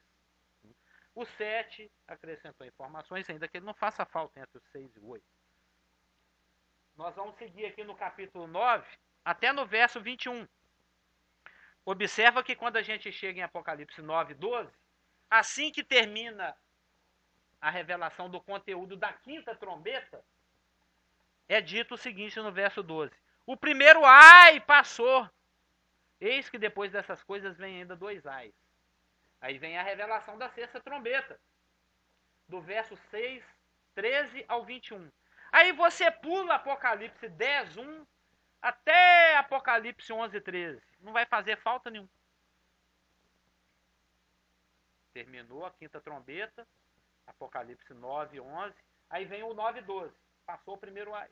O 7 acrescentou informações, ainda que ele não faça falta entre o 6 e o 8. Nós vamos seguir aqui no capítulo 9, até no verso 21. Observa que quando a gente chega em Apocalipse 9, 12, assim que termina a revelação do conteúdo da quinta trombeta, é dito o seguinte no verso 12. O primeiro ai passou. Eis que depois dessas coisas vem ainda 2 ais. Aí vem a revelação da sexta trombeta. Do verso 6, 13 ao 21. Aí você pula Apocalipse 10, 1 até Apocalipse 11, 13. Não vai fazer falta nenhuma. Terminou a quinta trombeta. Apocalipse 9, 11. Aí vem o 9, 12. Passou o primeiro ai.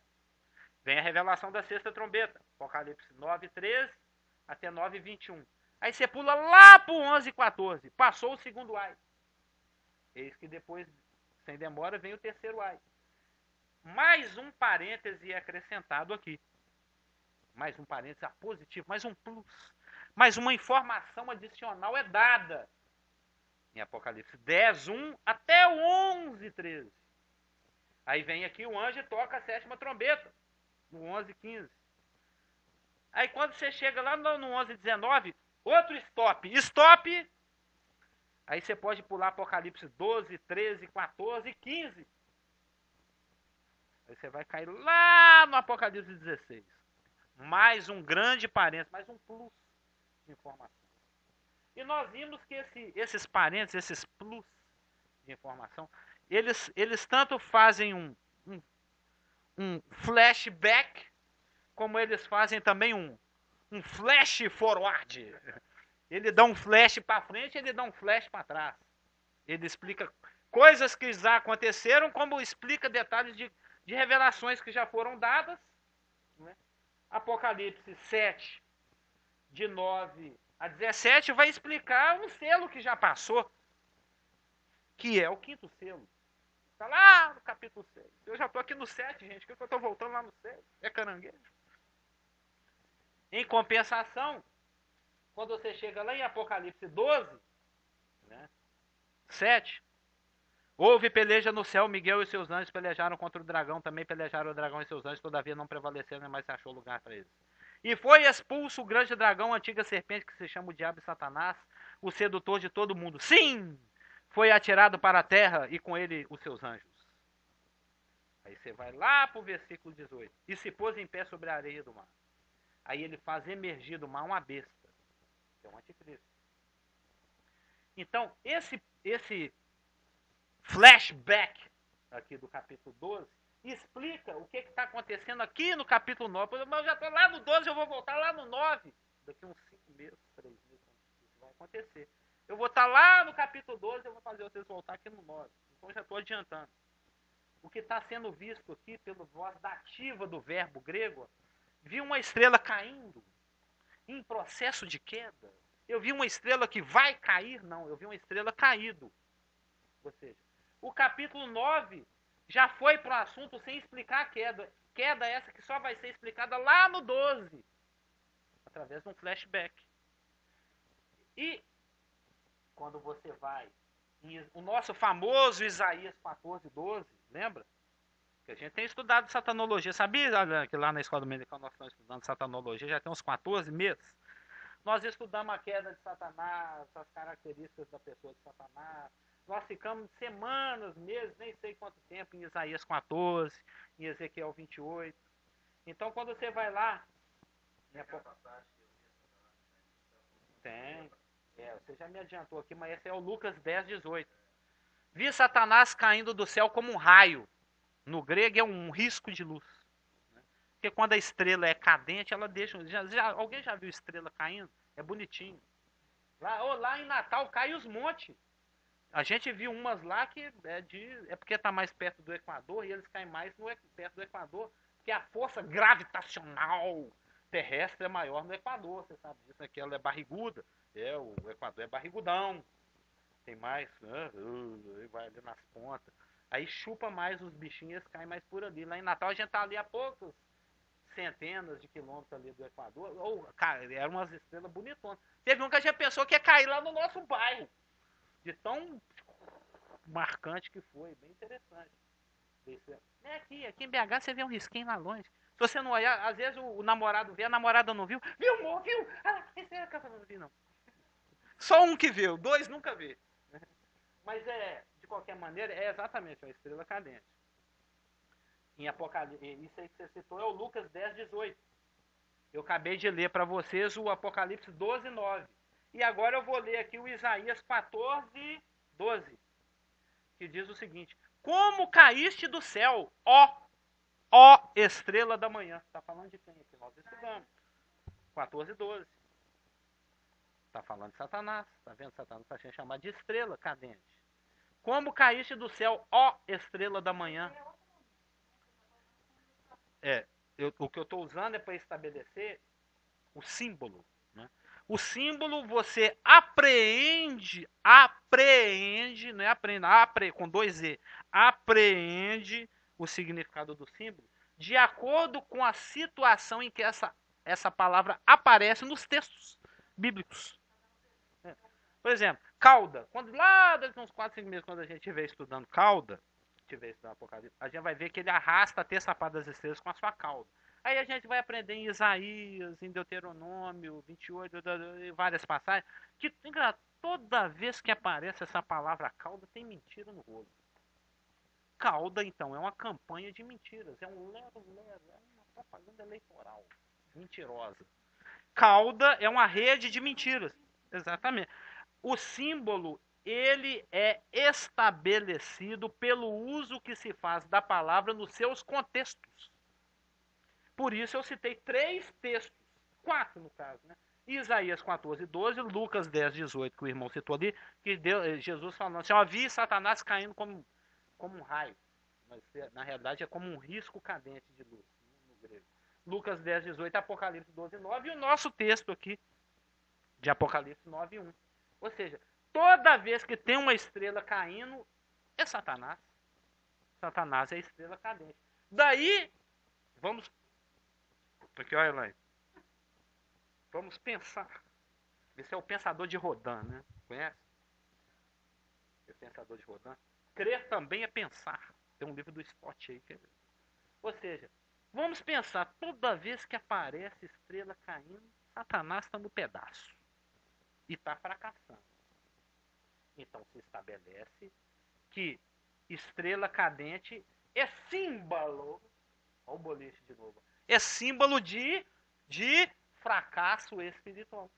Vem a revelação da sexta trombeta. Apocalipse 9, 13 até 9, 21. Aí você pula lá para o 11, 14. Passou o segundo ai. Eis que depois, sem demora, vem o terceiro ai. Mais um parêntese acrescentado aqui. Mais um parêntese positivo, mais um plus. Mais uma informação adicional é dada. Em Apocalipse 10, 1 até o 11, 13. Aí vem aqui o anjo e toca a sétima trombeta. No 11, 15. Aí quando você chega lá no 11, 19, outro stop. Stop! Aí você pode pular Apocalipse 12, 13, 14 e 15. Aí você vai cair lá no Apocalipse 16. Mais um grande parênteses, mais um plus de informação. E nós vimos que esses parênteses, esses plus de informação, eles tanto fazem um flashback, como eles fazem também um flash forward. Ele dá um flash para frente, ele dá um flash para trás. Ele explica coisas que já aconteceram, como explica detalhes de revelações que já foram dadas. Né? Apocalipse 7, de 9 a 17, vai explicar um selo que já passou, que é o quinto selo. Está lá no capítulo 6. Eu já estou aqui no 7, gente, que eu estou voltando lá no 6. É caranguejo. Em compensação, quando você chega lá em Apocalipse 12, né, 7, houve peleja no céu, Miguel e seus anjos pelejaram contra o dragão, também pelejaram o dragão e seus anjos, todavia não prevaleceram, nem mais se achou lugar para eles. E foi expulso o grande dragão, a antiga serpente que se chama o diabo e Satanás, o sedutor de todo mundo. Sim! Foi atirado para a terra e com ele os seus anjos. Aí você vai lá para o versículo 18. E se pôs em pé sobre a areia do mar. Aí ele faz emergir do mar uma besta, que é um anticristo. Então, esse flashback aqui do capítulo 12 explica o que está acontecendo aqui no capítulo 9. Mas eu já estou lá no 12, eu vou voltar lá no 9. Daqui uns 5 meses, 3 meses, isso vai acontecer. Eu vou estar lá no capítulo 12, eu vou fazer vocês voltar aqui no 9. Então já estou adiantando. O que está sendo visto aqui pela voz dativa do verbo grego, vi uma estrela caindo em processo de queda. Eu vi uma estrela que vai cair? Não, eu vi uma estrela caído. Ou seja, o capítulo 9 já foi para o assunto sem explicar a queda. Queda essa que só vai ser explicada lá no 12, através de um flashback. E quando você vai o nosso famoso Isaías 14, 12, lembra? Que a gente tem estudado satanologia. Sabia que lá na escola dominical nós estamos estudando satanologia já tem uns 14 meses? Nós estudamos a queda de Satanás, as características da pessoa de Satanás. Nós ficamos semanas, meses, nem sei quanto tempo, em Isaías 14, em Ezequiel 28. Então, quando você vai lá... Tem. Você já me adiantou aqui, mas esse é o Lucas 10:18. Vi Satanás caindo do céu como um raio. No grego é um risco de luz. Porque quando a estrela é cadente, ela deixa... alguém já viu estrela caindo? É bonitinho. Lá em Natal cai os montes. A gente viu umas lá que é porque está mais perto do Equador e eles caem mais perto do Equador, porque a força gravitacional terrestre é maior no Equador, você sabe disso, né? Que ela é barriguda, o Equador é barrigudão, tem mais, vai ali nas pontas, aí chupa mais os bichinhos, eles caem mais por ali. Lá em Natal a gente tá ali a poucos centenas de quilômetros ali do Equador, cara, eram umas estrelas bonitonas. Teve um que a gente pensou que ia cair lá no nosso bairro, de tão marcante que foi, bem interessante. Aqui em BH você vê um risquinho lá longe. Se você não olhar, às vezes o namorado vê, a namorada não viu. Viu, amor, viu? Esse é a não vi, não. Só um que viu, 2 nunca vê. Mas de qualquer maneira, é exatamente a estrela cadente. Em Apocalipse, isso aí que você citou é o Lucas 10:18. Eu acabei de ler para vocês o Apocalipse 12:9. E agora eu vou ler aqui o Isaías 14:12. Que diz o seguinte: como caíste do céu, ó estrela da manhã. Está falando de quem aqui? Nós estudamos. 14:12. Está falando de Satanás. Está vendo? Satanás está sendo chamado de estrela cadente. Como caíste do céu, ó estrela da manhã. O que eu estou usando é para estabelecer o símbolo. Né? O símbolo você apreende, não é aprende, com 2 E, apreende o significado do símbolo de acordo com a situação em que essa palavra aparece nos textos bíblicos. Por exemplo, cauda. Lá daqui uns 4, 5 meses, quando a gente estiver estudando cauda, estiver estudando Apocalipse, a gente vai ver que ele arrasta a terça parte das estrelas com a sua cauda. Aí a gente vai aprender em Isaías, em Deuteronômio 28, em várias passagens, que toda vez que aparece essa palavra cauda, tem mentira no rolo. Cauda, então, é uma campanha de mentiras, é uma propaganda eleitoral mentirosa. Cauda é uma rede de mentiras, exatamente. O símbolo, ele é estabelecido pelo uso que se faz da palavra nos seus contextos. Por isso eu citei 3 textos, 4 no caso, né? Isaías 14:12, Lucas 10:18, que o irmão citou ali, que Jesus falando assim, vi Satanás caindo como um raio. Mas, na realidade é como um risco cadente de luz, no grego. Lucas 10:18, Apocalipse 12:9, e o nosso texto aqui, de Apocalipse 9:1. Ou seja, toda vez que tem uma estrela caindo, é Satanás. Satanás é a estrela cadente. Daí, vamos... Aqui, olha lá. Vamos pensar. Esse é o Pensador de Rodin, né? Conhece? O Pensador de Rodin. Crer também é pensar. Tem um livro do Scott aí. Ou seja, vamos pensar. Toda vez que aparece estrela caindo, Satanás está no pedaço. E está fracassando. Então se estabelece que estrela cadente é símbolo... Olha o boliche de novo. É símbolo de fracasso espiritual.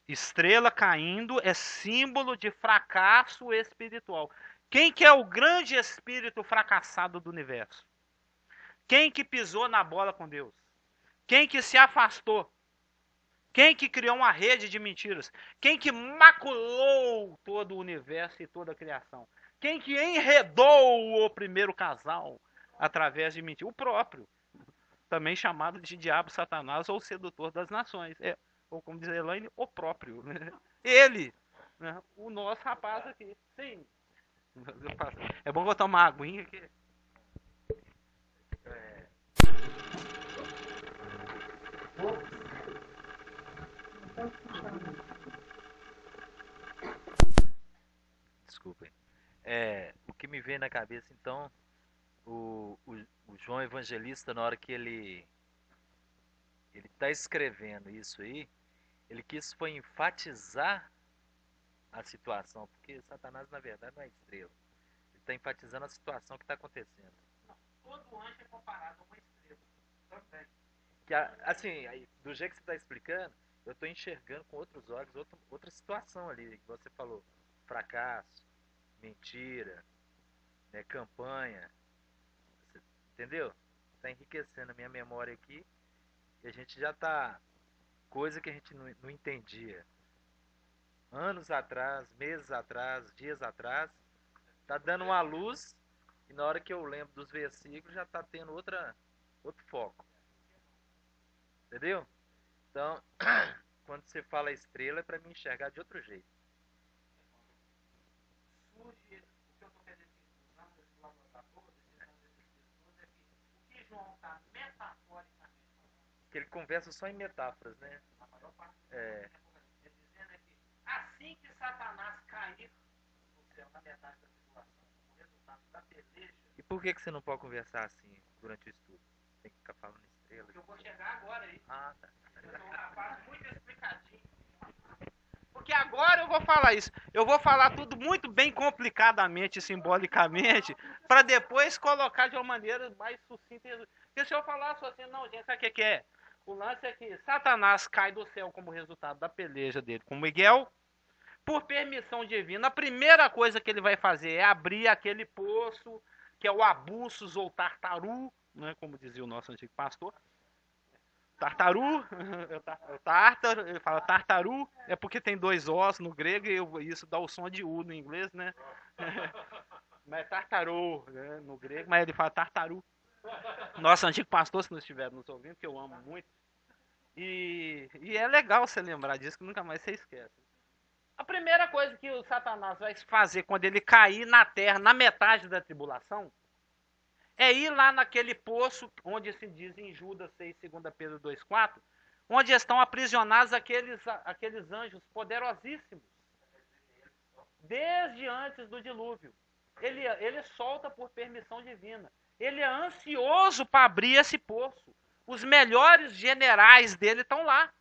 Estrela caindo é símbolo de fracasso espiritual. Quem que é o grande espírito fracassado do universo? Quem que pisou na bola com Deus? Quem que se afastou? Quem que criou uma rede de mentiras? Quem que maculou todo o universo e toda a criação? Quem que enredou o primeiro casal através de mentiras? O próprio. Também chamado de diabo, Satanás ou sedutor das nações. Ou como diz a Elaine, o próprio. Né? Ele, né? O nosso rapaz aqui. Sim. É bom botar uma aguinha aqui. Desculpem. O que me vem na cabeça, então, o João Evangelista, na hora que ele está escrevendo isso aí, ele quis foi enfatizar a situação, porque Satanás, na verdade, não é estrela. Ele está enfatizando a situação que está acontecendo. todo anjo é comparado a uma estrela. Também. Que, assim, do jeito que você está explicando, eu estou enxergando com outros olhos outra situação ali, que você falou. Fracasso, mentira, né, campanha. Você, entendeu? Está enriquecendo a minha memória aqui e a gente já está... Coisa que a gente não entendia. Anos atrás, meses atrás, dias atrás, tá dando uma luz e na hora que eu lembro dos versículos já tá tendo outro foco. Entendeu? Então, quando você fala estrela é para me enxergar de outro jeito. Surge o que eu estou querendo dizer, usando esse laboratório, esses pessoas, é que o que João está metaforicamente falando, Que ele conversa só em metáforas, né? a maior parte do É, ele dizendo é que assim que Satanás cair no céu na metade da tribulação, como resultado da peleja, e por que você não pode conversar assim durante o estudo? Tem que ficar falando estrela. que eu vou chegar agora aí. Ah, tá. Eu sou um rapaz muito explicadinho. Porque agora eu vou falar isso. Eu vou falar tudo muito bem complicadamente, simbolicamente, para depois colocar de uma maneira mais sucinta. Porque se eu falar só assim, não, gente, sabe o que é? O lance é que Satanás cai do céu como resultado da peleja dele com Miguel. Por permissão divina, a primeira coisa que ele vai fazer é abrir aquele poço, que é o Abussos ou Tartaru, né, como dizia o nosso antigo pastor. Tartaru, o tártaro, ele fala tartaru, é porque tem dois ossos no grego e isso dá o som de U no inglês, né? Mas é tartaru, né, no grego, mas ele fala tartaru. Nosso antigo pastor, se não estiver nos ouvindo, que eu amo muito. E é legal você lembrar disso, que nunca mais você esquece. A primeira coisa que o Satanás vai fazer quando ele cair na terra, na metade da tribulação, é ir lá naquele poço, onde se diz em Judas 6, 2 Pedro 2,4, onde estão aprisionados aqueles anjos poderosíssimos, desde antes do dilúvio. Ele solta por permissão divina. Ele é ansioso para abrir esse poço. Os melhores generais dele estão lá.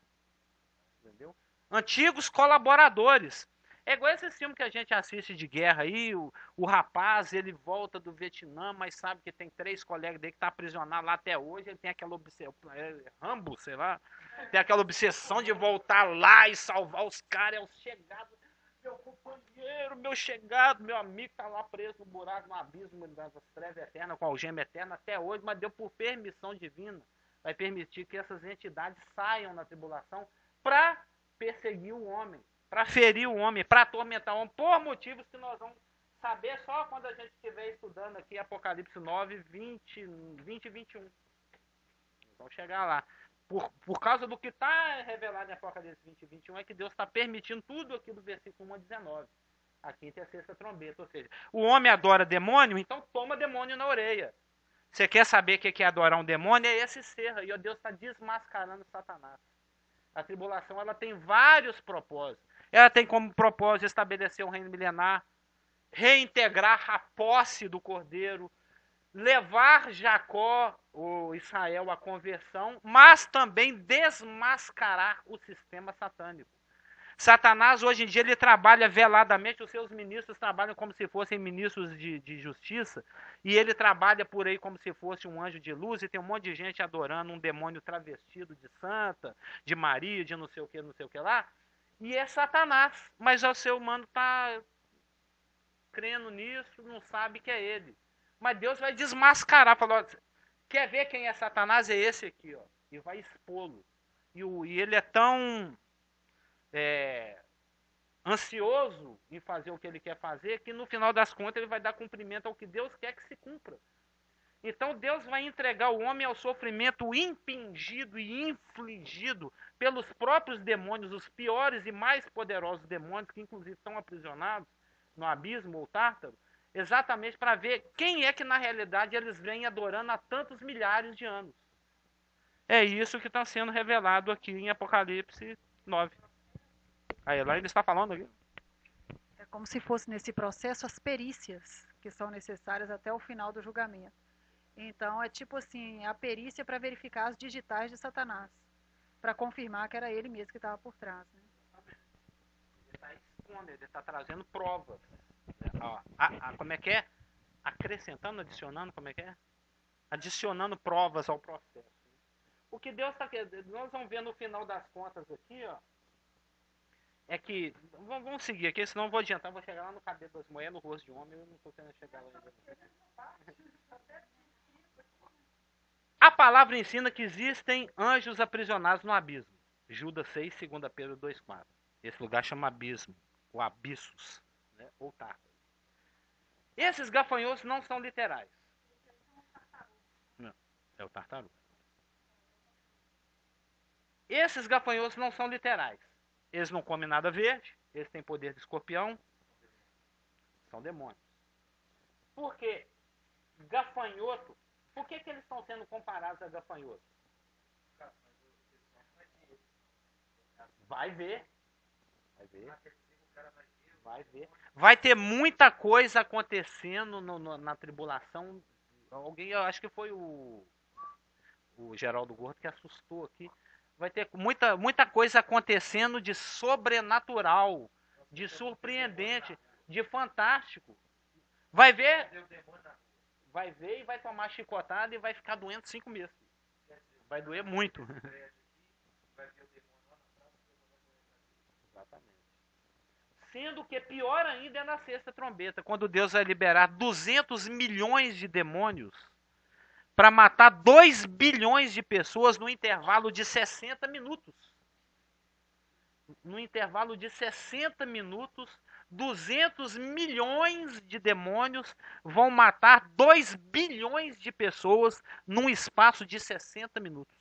Entendeu? Antigos colaboradores. É igual esse filme que a gente assiste de guerra aí, o rapaz, ele volta do Vietnã, mas sabe que tem 3 colegas dele que estão aprisionados lá até hoje, ele tem aquela obsessão, Rambo, sei lá, tem aquela obsessão de voltar lá e salvar os caras, é o chegado, meu companheiro, meu chegado, meu amigo tá lá preso no buraco, no abismo das trevas eternas, com a algema eterna até hoje, mas deu por permissão divina, vai permitir que essas entidades saiam na tribulação para perseguir o homem, para ferir o homem, para atormentar o homem, por motivos que nós vamos saber só quando a gente estiver estudando aqui Apocalipse 9, 20 e 21. Nós vamos chegar lá. Por causa do que está revelado em Apocalipse 20 e 21, é que Deus está permitindo tudo aqui do versículo 1 a 19. A quinta e a sexta trombeta. Ou seja, o homem adora demônio, então toma demônio na orelha. Você quer saber o que é adorar um demônio? É esse ser aí. Deus está desmascarando Satanás. A tribulação ela tem vários propósitos. Ela tem como propósito estabelecer um reino milenar, reintegrar a posse do cordeiro, levar Jacó, ou Israel, à conversão, mas também desmascarar o sistema satânico. Satanás, hoje em dia, ele trabalha veladamente, os seus ministros trabalham como se fossem ministros de justiça, e ele trabalha por aí como se fosse um anjo de luz, e tem um monte de gente adorando um demônio travestido de santa, de Maria, de não sei o que lá, e é Satanás, mas o ser humano está crendo nisso, não sabe que é ele. Mas Deus vai desmascarar, falou, quer ver quem é Satanás? É esse aqui, ó, e vai expô-lo. E ele é tão ansioso em fazer o que ele quer fazer, que no final das contas ele vai dar cumprimento ao que Deus quer que se cumpra. Então Deus vai entregar o homem ao sofrimento impingido e infligido pelos próprios demônios, os piores e mais poderosos demônios, que inclusive estão aprisionados no abismo ou tártaro, exatamente para ver quem é que na realidade eles vêm adorando há tantos milhares de anos. É isso que está sendo revelado aqui em Apocalipse 9. Aí lá ele está falando aqui. É como se fosse nesse processo as perícias que são necessárias até o final do julgamento. Então é tipo assim, a perícia para verificar as digitais de Satanás, para confirmar que era ele mesmo que estava por trás. Né? Ele está expondo, ele está trazendo provas. Ó, como é que é? Acrescentando, adicionando, como é que é? adicionando provas ao processo. O que Deus está querendo, nós vamos ver no final das contas aqui, ó, é que, vamos seguir aqui, senão eu vou adiantar, vou chegar lá no cabelo das mulheres, no rosto de homem, eu não estou querendo chegar lá ainda. A palavra ensina que existem anjos aprisionados no abismo. Judas 6, 2 Pedro 2,4. Esse lugar chama abismo, ou abissos, né? Ou Tártaro. Esses gafanhotos não são literais. Não, é o tartaruga. Esses gafanhotos não são literais. Eles não comem nada verde, eles têm poder de escorpião, são demônios. Por quê? Gafanhoto, por que eles estão sendo comparados a gafanhoto? Vai ver. Vai ter muita coisa acontecendo na tribulação. Alguém, eu acho que foi o Geraldo Gordo que assustou aqui. Vai ter muita coisa acontecendo de sobrenatural, de surpreendente, de fantástico. Vai ver e vai tomar chicotada e vai ficar doendo 5 meses. Vai doer muito. Exatamente. Sendo que pior ainda é na sexta trombeta, quando Deus vai liberar 200 milhões de demônios para matar 2 bilhões de pessoas no intervalo de 60 minutos. No intervalo de 60 minutos, 200 milhões de demônios vão matar 2 bilhões de pessoas num espaço de 60 minutos.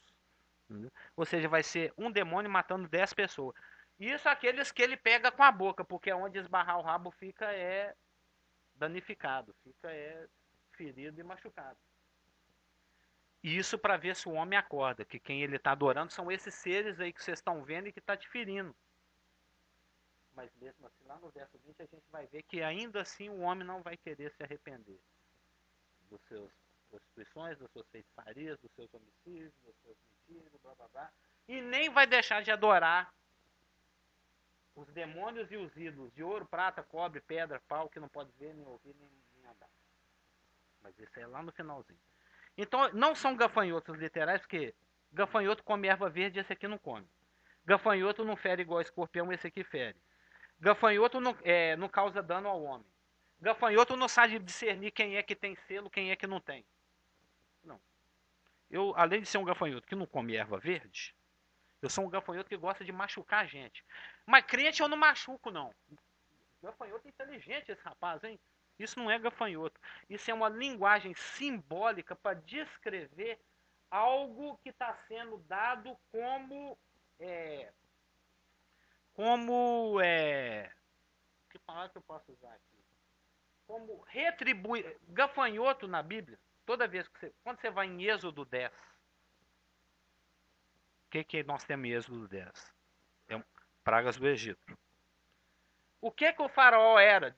Ou seja, vai ser um demônio matando 10 pessoas. Isso aqueles que ele pega com a boca, porque onde esbarrar o rabo fica danificado, fica ferido e machucado. Isso para ver se o homem acorda, que quem ele está adorando são esses seres aí que vocês estão vendo e que está te ferindo. Mas mesmo assim, lá no verso 20, a gente vai ver que ainda assim o homem não vai querer se arrepender dos seus prostituições, das suas feitiçarias, dos seus homicídios, das suas mentiras, blá blá blá. E nem vai deixar de adorar os demônios e os ídolos de ouro, prata, cobre, pedra, pau, que não pode ver, nem ouvir, nem andar. Mas isso é lá no finalzinho. Então, não são gafanhotos literais, porque gafanhoto come erva verde, esse aqui não come. Gafanhoto não fere igual escorpião, esse aqui fere. Gafanhoto não causa dano ao homem. Gafanhoto não sabe discernir quem é que tem selo, quem é que não tem. Não. Eu, além de ser um gafanhoto que não come erva verde, eu sou um gafanhoto que gosta de machucar a gente. Mas crente eu não machuco, não. Gafanhoto é inteligente esse rapaz, hein? Isso não é gafanhoto. Isso é uma linguagem simbólica para descrever algo que está sendo dado como... que palavra que eu posso usar aqui? Como retribuir... Gafanhoto na Bíblia, toda vez que quando você vai em Êxodo 10, o que nós temos em Êxodo 10? Pragas do Egito. O que o faraó era?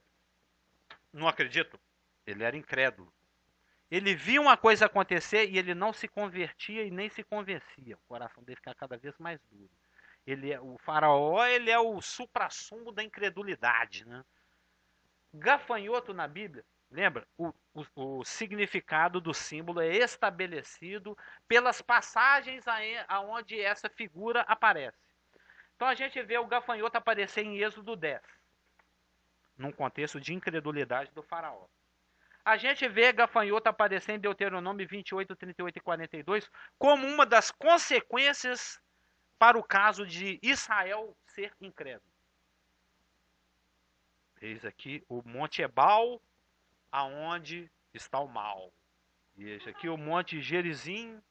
Não acredito. Ele era incrédulo. Ele via uma coisa acontecer e ele não se convertia e nem se convencia. O coração dele ficava cada vez mais duro. O faraó ele é o suprassumo da incredulidade. Né? Gafanhoto na Bíblia, lembra? O significado do símbolo é estabelecido pelas passagens aonde essa figura aparece. Então a gente vê o gafanhoto aparecer em Êxodo 10, num contexto de incredulidade do faraó. A gente vê gafanhoto aparecer em Deuteronômio 28, 38 e 42 como uma das consequências para o caso de Israel ser incrédulo. Eis aqui o Monte Ebal, aonde está o mal. E eis aqui o Monte Gerizim,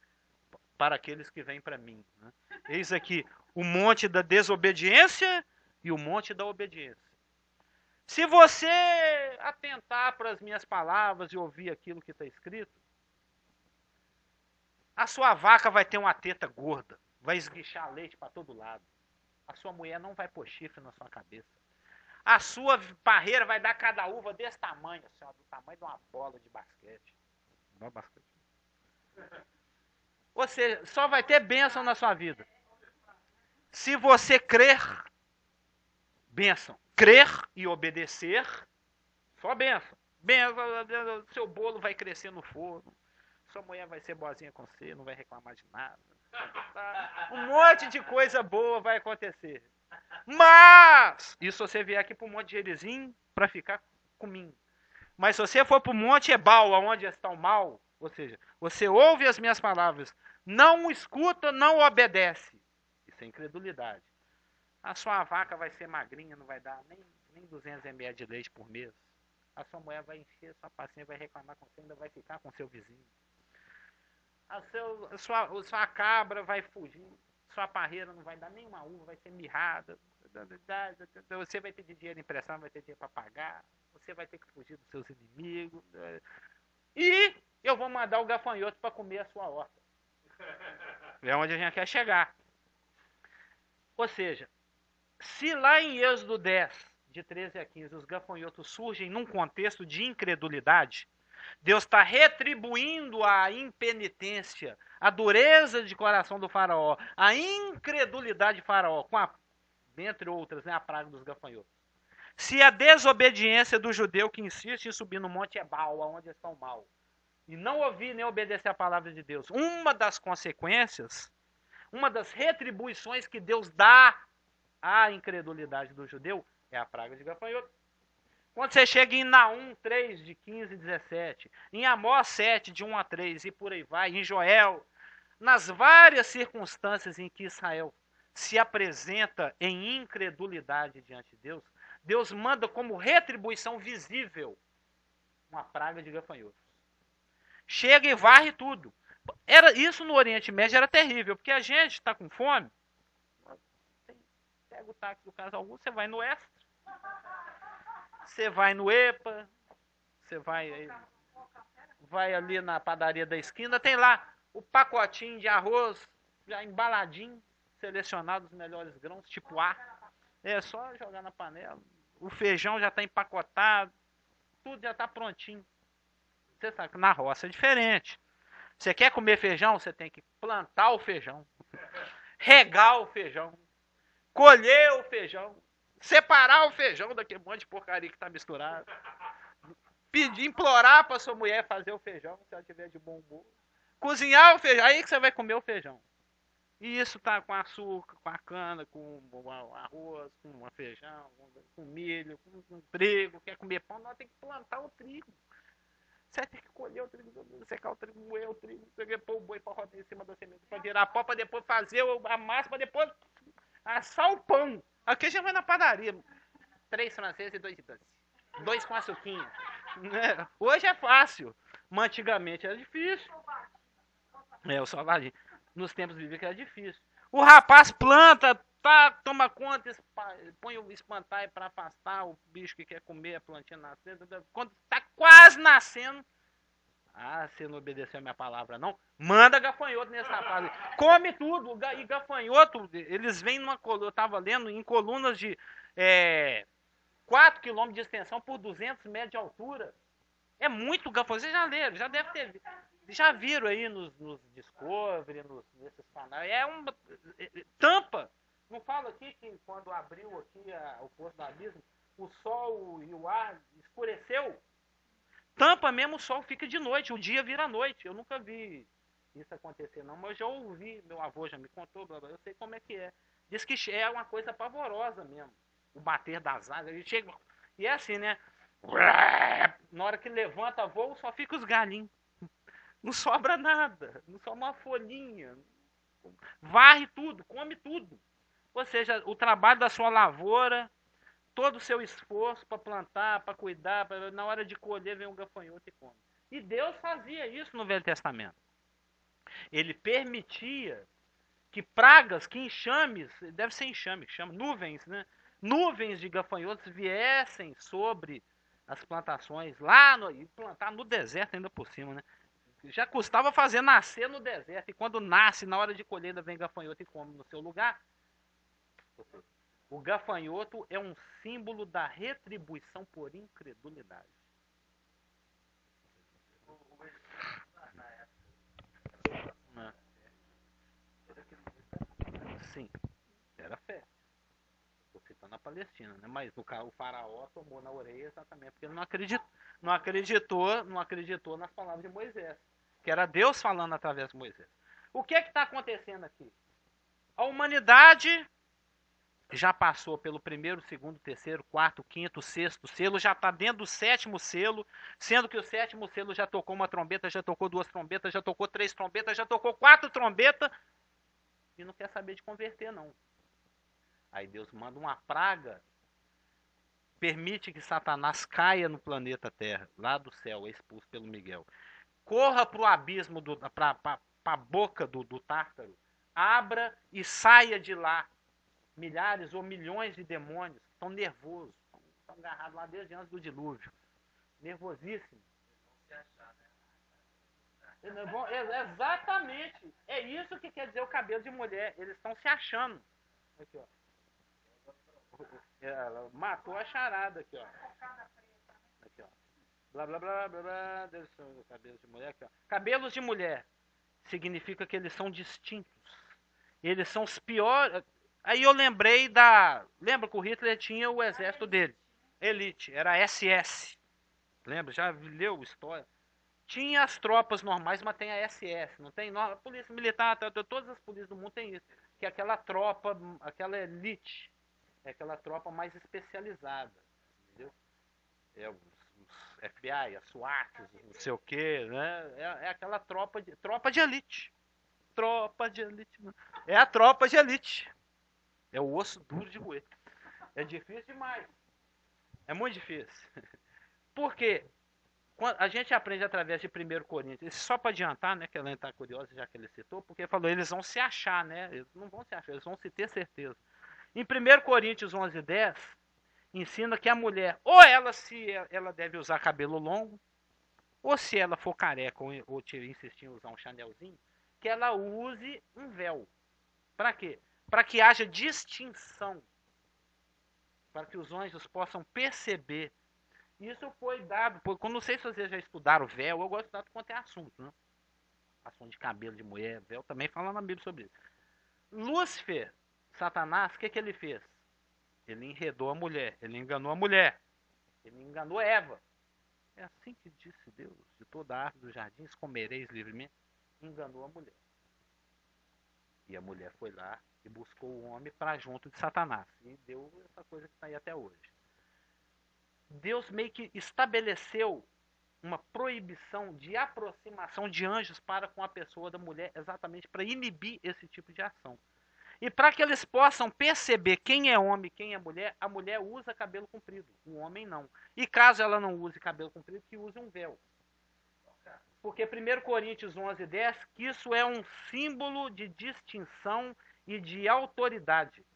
para aqueles que vêm para mim. Né? Eis aqui o monte da desobediência e o monte da obediência. Se você atentar para as minhas palavras e ouvir aquilo que está escrito, a sua vaca vai ter uma teta gorda, vai esguichar leite para todo lado. A sua mulher não vai pôr chifre na sua cabeça. A sua parreira vai dar cada uva desse tamanho, assim, ó, do tamanho de uma bola de basquete. Não é basquete. Ou seja, só vai ter bênção na sua vida. Se você crer, bênção. Crer e obedecer, só bênção. Bênção, seu bolo vai crescer no forno. sua mulher vai ser boazinha com você, não vai reclamar de nada. Um monte de coisa boa vai acontecer. Mas, e se você vier aqui para o Monte Gerizim para ficar comigo? Mas se você for para o Monte Ebal, onde está o mal, ou seja, você ouve as minhas palavras, não escuta, não obedece. Isso é incredulidade. A sua vaca vai ser magrinha, não vai dar nem 200 ml de leite por mês. A sua mulher vai encher sua paciência, vai reclamar com você, ainda vai ficar com seu vizinho. Sua cabra vai fugir, sua parreira não vai dar nenhuma uva, vai ser mirrada. Você vai pedir dinheiro emprestado, vai ter dinheiro para pagar. Você vai ter que fugir dos seus inimigos. E eu vou mandar o gafanhoto para comer a sua horta. É onde a gente quer chegar. Ou seja, se lá em Êxodo 10, de 13 a 15, os gafanhotos surgem num contexto de incredulidade, Deus está retribuindo a impenitência, a dureza de coração do faraó, a incredulidade de faraó, dentre outras, né, a praga dos gafanhotos. Se a desobediência do judeu que insiste em subir no Monte Ebal, onde está o mal, e não ouvir nem obedecer a palavra de Deus, uma das consequências, uma das retribuições que Deus dá à incredulidade do judeu é a praga de gafanhoto. Quando você chega em Naum 3, de 15 e 17, em Amós 7, de 1 a 3, e por aí vai, em Joel, nas várias circunstâncias em que Israel se apresenta em incredulidade diante de Deus, Deus manda como retribuição visível uma praga de gafanhotos. Chega e varre tudo. Isso no Oriente Médio era terrível, porque a gente está com fome, pega o táxi do Casal Augusto, você vai no Extra, você vai no EPA, você vai ali na padaria da esquina, tem lá o pacotinho de arroz, já embaladinho, selecionado os melhores grãos, tipo A. É só jogar na panela. O feijão já está empacotado, tudo já está prontinho. Você sabe que na roça é diferente. Você quer comer feijão, você tem que plantar o feijão, regar o feijão, colher o feijão, separar o feijão daquele monte de porcaria que está misturado, implorar para sua mulher fazer o feijão, se ela tiver de bom humor, cozinhar o feijão, aí que você vai comer o feijão. E isso tá com açúcar, com a cana, com arroz, com feijão, com milho, com trigo. Quer comer pão? Nós temos que plantar o trigo. Você tem que colher o trigo, secar o trigo, moer o trigo, pôr o boi para rodar em cima da semente, para virar pó, para depois fazer a massa, para depois assar o pão. Aqui a gente vai na padaria. 3 franceses e 2 doces. 2 com açuquinha. Hoje é fácil. Mas antigamente era difícil. O salgadinho. Nos tempos bíblicos era difícil. O rapaz planta, toma conta, põe o espantalho para afastar o bicho que quer comer a plantinha nascendo. Quando está quase nascendo, você não obedeceu a minha palavra, não? Manda gafanhoto nesse rapaz. Come tudo. E gafanhoto, eles vêm numa coluna, eu estava lendo, em colunas de 4 km de extensão por 200 metros de altura. É muito gafanhoto. Vocês já leram, já deve ter visto. Já viram aí nos Discovery, nesses canais. Tampa. Não falo aqui que quando abriu aqui o poço do abismo, o sol e o ar escureceu. Tampa mesmo, o sol fica de noite, o dia vira noite. Eu nunca vi isso acontecer não, mas eu já ouvi, meu avô já me contou, blá, blá, eu sei como é que é. Diz que é uma coisa pavorosa mesmo, o bater das asas. Ele chega, e é assim, né? Na hora que levanta voo, só fica os galinhos. Não sobra nada, não sobra uma folhinha. Varre tudo, come tudo. Ou seja, o trabalho da sua lavoura, todo o seu esforço para plantar, para cuidar, na hora de colher vem um gafanhoto e come. E Deus fazia isso no Velho Testamento. Ele permitia que pragas, que enxames, deve ser enxame, que chama, nuvens, né? Nuvens de gafanhotos viessem sobre as plantações, e plantar no deserto ainda por cima, né? Já custava fazer nascer no deserto, e quando nasce, na hora de colheita, vem gafanhoto e come no seu lugar. O gafanhoto é um símbolo da retribuição por incredulidade. Sim, era fé. Estou citando a Palestina, né? Mas o faraó tomou na orelha exatamente porque ele não acreditou nas palavras de Moisés. que era Deus falando através de Moisés. O que está acontecendo aqui? A humanidade já passou pelo primeiro, segundo, terceiro, quarto, quinto, sexto selo, já está dentro do sétimo selo, sendo que o sétimo selo já tocou uma trombeta, já tocou duas trombetas, já tocou três trombetas, já tocou quatro trombetas, e não quer saber de converter, não. Aí Deus manda uma praga, permite que Satanás caia no planeta Terra, lá do céu, é expulso pelo Miguel. Corra para o abismo, para a boca do Tártaro, abra e saia de lá. Milhares ou milhões de demônios que estão nervosos, estão agarrados lá desde antes do dilúvio. Nervosíssimos. Exatamente. É isso que quer dizer o cabelo de mulher. Eles estão se achando. Aqui, ó. Ela matou a charada aqui, ó. Aqui, ó. Blá, blá, blá, blá, blá. Cabelos de mulher aqui, ó. Cabelos de mulher significa que eles são distintos. Eles são os piores. Aí eu lembrei Lembra que o Hitler tinha o exército dele? Elite, era SS. Lembra? Já leu história? Tinha as tropas normais, mas tem a SS. Não tem? A polícia militar, todas as polícias do mundo tem isso. Que é aquela tropa, aquela elite. É aquela tropa mais especializada. Entendeu? É os FBI, a SWAT, não sei o quê, né? É aquela tropa de elite. Tropa de elite. É a tropa de elite. É o osso duro de roer. É difícil demais. É muito difícil. Por quê? A gente aprende através de 1 Coríntios. Só para adiantar, né, que ela está curiosa, já que ele citou, porque ele falou, eles vão se achar, né? Eles não vão se achar, eles vão se ter certeza. Em 1 Coríntios 11:10, ensina que a mulher, ou ela deve usar cabelo longo, ou se ela for careca ou insistir em usar um chanelzinho, que ela use um véu. Para quê? Para que haja distinção, para que os anjos possam perceber. Isso foi dado, não sei se vocês já estudaram véu, eu gosto de estudar quanto é assunto, né? Assunto de cabelo de mulher, véu, também fala na Bíblia sobre isso. Lúcifer, Satanás, o que ele fez? Ele enredou a mulher, ele enganou a mulher, ele enganou Eva. É assim que disse Deus, de toda a árvore dos jardins comereis livremente. Enganou a mulher. E a mulher foi lá e buscou o homem para junto de Satanás. E deu essa coisa que está aí até hoje. Deus meio que estabeleceu uma proibição de aproximação de anjos para com a pessoa da mulher, exatamente para inibir esse tipo de ação. E para que eles possam perceber quem é homem e quem é mulher, a mulher usa cabelo comprido, o homem não. E caso ela não use cabelo comprido, que use um véu. Porque 1 Coríntios 11:10, que isso é um símbolo de distinção e de autoridade.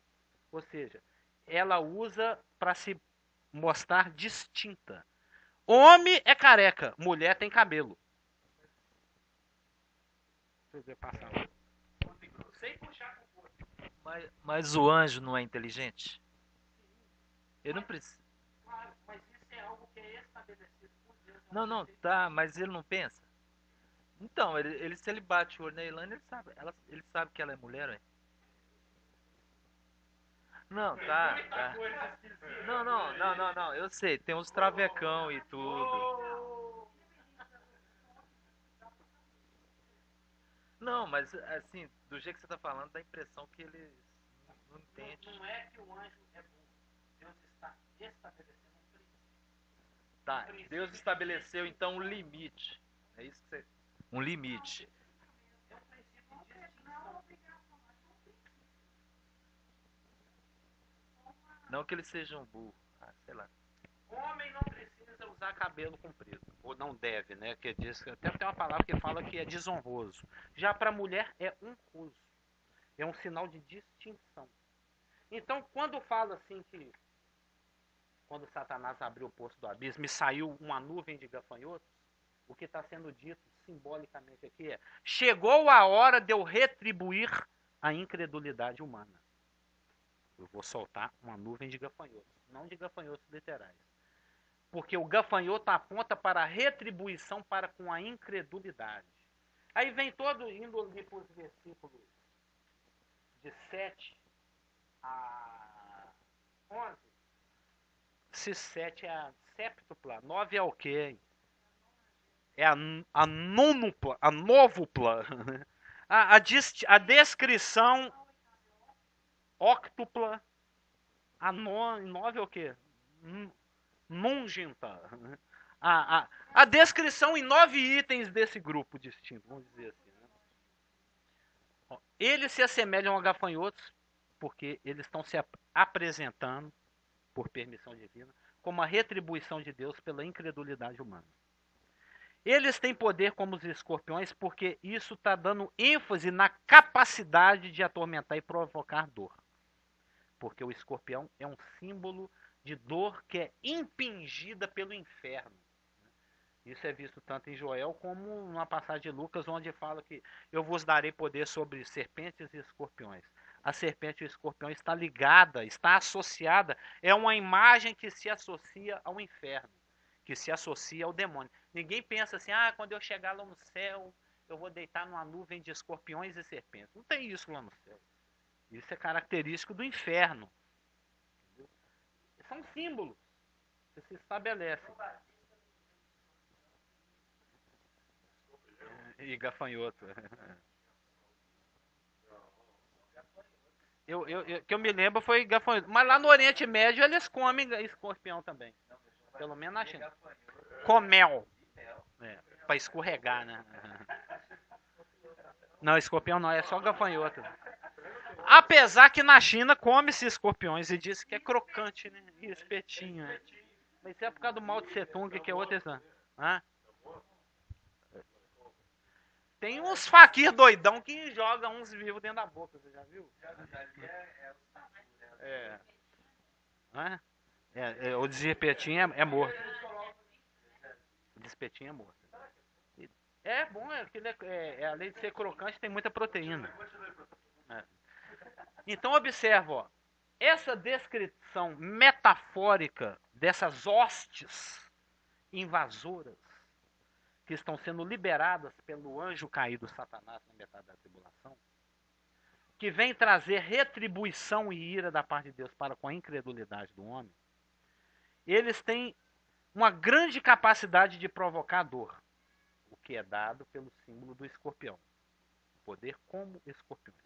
Ou seja, ela usa para se mostrar distinta. Homem é careca, mulher tem cabelo. Deixa eu passar. Sem puxar com o Mas o anjo não é inteligente? Ele não precisa. Claro, mas isso é algo que é estabelecido por Deus. Não, tá, mas ele não pensa. Então, se ele bate o olho na Ilana, ele sabe que ela é mulher, ué. Não, tá. Não, eu sei, tem uns travecão e tudo. Não, mas assim, do jeito que você tá falando, dá a impressão que ele não entende. Não é que o anjo é burro. Deus está estabelecendo um princípio. Tá, Deus estabeleceu então um limite. É isso que você... Um limite. É um princípio de distinção. Não que ele seja um burro. Ah, sei lá. Homem não precisa usar cabelo comprido. Ou não deve, né? Que diz, até tem uma palavra que fala que é desonroso. Já para a mulher é honroso. É um sinal de distinção. Então, quando fala assim que quando Satanás abriu o poço do abismo e saiu uma nuvem de gafanhotos, o que está sendo dito simbolicamente aqui é: chegou a hora de eu retribuir a incredulidade humana. Eu vou soltar uma nuvem de gafanhotos, não de gafanhotos literais. Porque o gafanhoto aponta para a retribuição para com a incredulidade. Aí vem todo, indo ali para os versículos de 7 a 11. Se 7 é a séptupla, 9 é o quê? é a nônupla, a nóvupla, a descrição óctupla, a nove é o quê? Nungenta. A descrição em 9 itens desse grupo distinto, vamos dizer assim. Né? Eles se assemelham a gafanhotos porque eles estão se apresentando, por permissão divina, como a retribuição de Deus pela incredulidade humana. Eles têm poder como os escorpiões porque isso está dando ênfase na capacidade de atormentar e provocar dor. Porque o escorpião é um símbolo de dor que é impingida pelo inferno. Isso é visto tanto em Joel como numa passagem de Lucas, onde fala que eu vos darei poder sobre serpentes e escorpiões. A serpente e o escorpião está ligada, está associada, é uma imagem que se associa ao inferno, que se associa ao demônio. Ninguém pensa assim, quando eu chegar lá no céu, eu vou deitar numa nuvem de escorpiões e serpentes. Não tem isso lá no céu. Isso é característico do inferno. Entendeu? São símbolos que se estabelecem. E gafanhoto. Que eu me lembro foi gafanhoto. Mas lá no Oriente Médio eles comem escorpião também. Pelo menos na China. Com mel. Pra escorregar, né? Não, escorpião não, é só gafanhoto. Apesar que na China come-se escorpiões e diz que é crocante, né? E espetinho, né? Mas isso é por causa do Mao Tse Tung, que é outra questão. Tem uns faquir doidão que joga uns vivos dentro da boca, você já viu? O despetinho é morto. O despetinho é morto. É bom, além de ser crocante, tem muita proteína. Então observa, ó, essa descrição metafórica dessas hostes invasoras que estão sendo liberadas pelo anjo caído Satanás na metade da tribulação, que vem trazer retribuição e ira da parte de Deus para com a incredulidade do homem, eles têm uma grande capacidade de provocar dor, o que é dado pelo símbolo do escorpião, poder como escorpiões.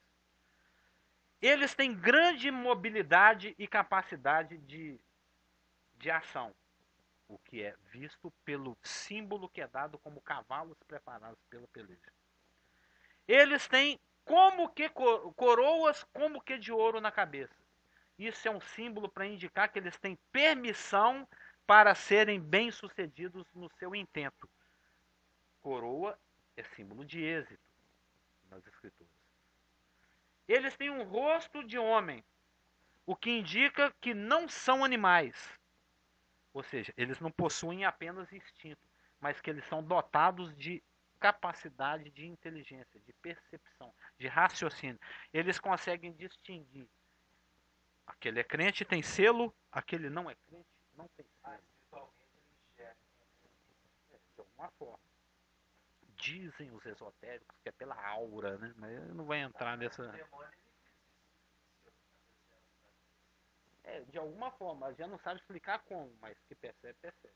Eles têm grande mobilidade e capacidade de ação, o que é visto pelo símbolo que é dado como cavalos preparados pela peleja. Eles têm como que coroas como que de ouro na cabeça. Isso é um símbolo para indicar que eles têm permissão para serem bem-sucedidos no seu intento. Coroa é símbolo de êxito nas escrituras. Eles têm um rosto de homem, o que indica que não são animais. Ou seja, eles não possuem apenas instinto, mas que eles são dotados de capacidade de inteligência, de percepção, de raciocínio. Eles conseguem distinguir. Aquele é crente, tem selo. Aquele não é crente, não tem selo. De alguma forma. Dizem os esotéricos que é pela aura, né? Mas eu não vou entrar nessa... de alguma forma, a gente não sabe explicar como, mas que percebe, percebe.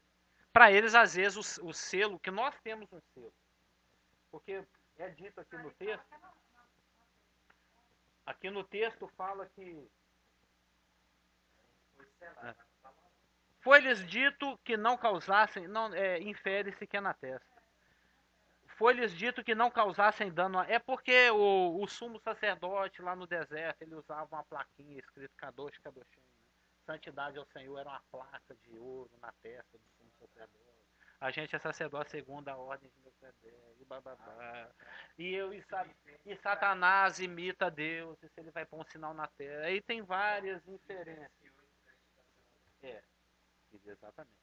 Para eles, às vezes, o selo, que nós temos um selo, porque é dito aqui no texto fala que foi-lhes dito que não causassem, infere-se que é na testa. Foi-lhes dito que não causassem dano. É porque o sumo sacerdote lá no deserto, ele usava uma plaquinha escrito Kadosh, Kadoshim. Santidade ao Senhor era uma placa de ouro na testa do sumo sacerdote. A gente é sacerdote segundo a ordem de Melquisedeque, e Satanás imita Deus, e se ele vai pôr um sinal na terra. Aí tem várias inferências. Exatamente.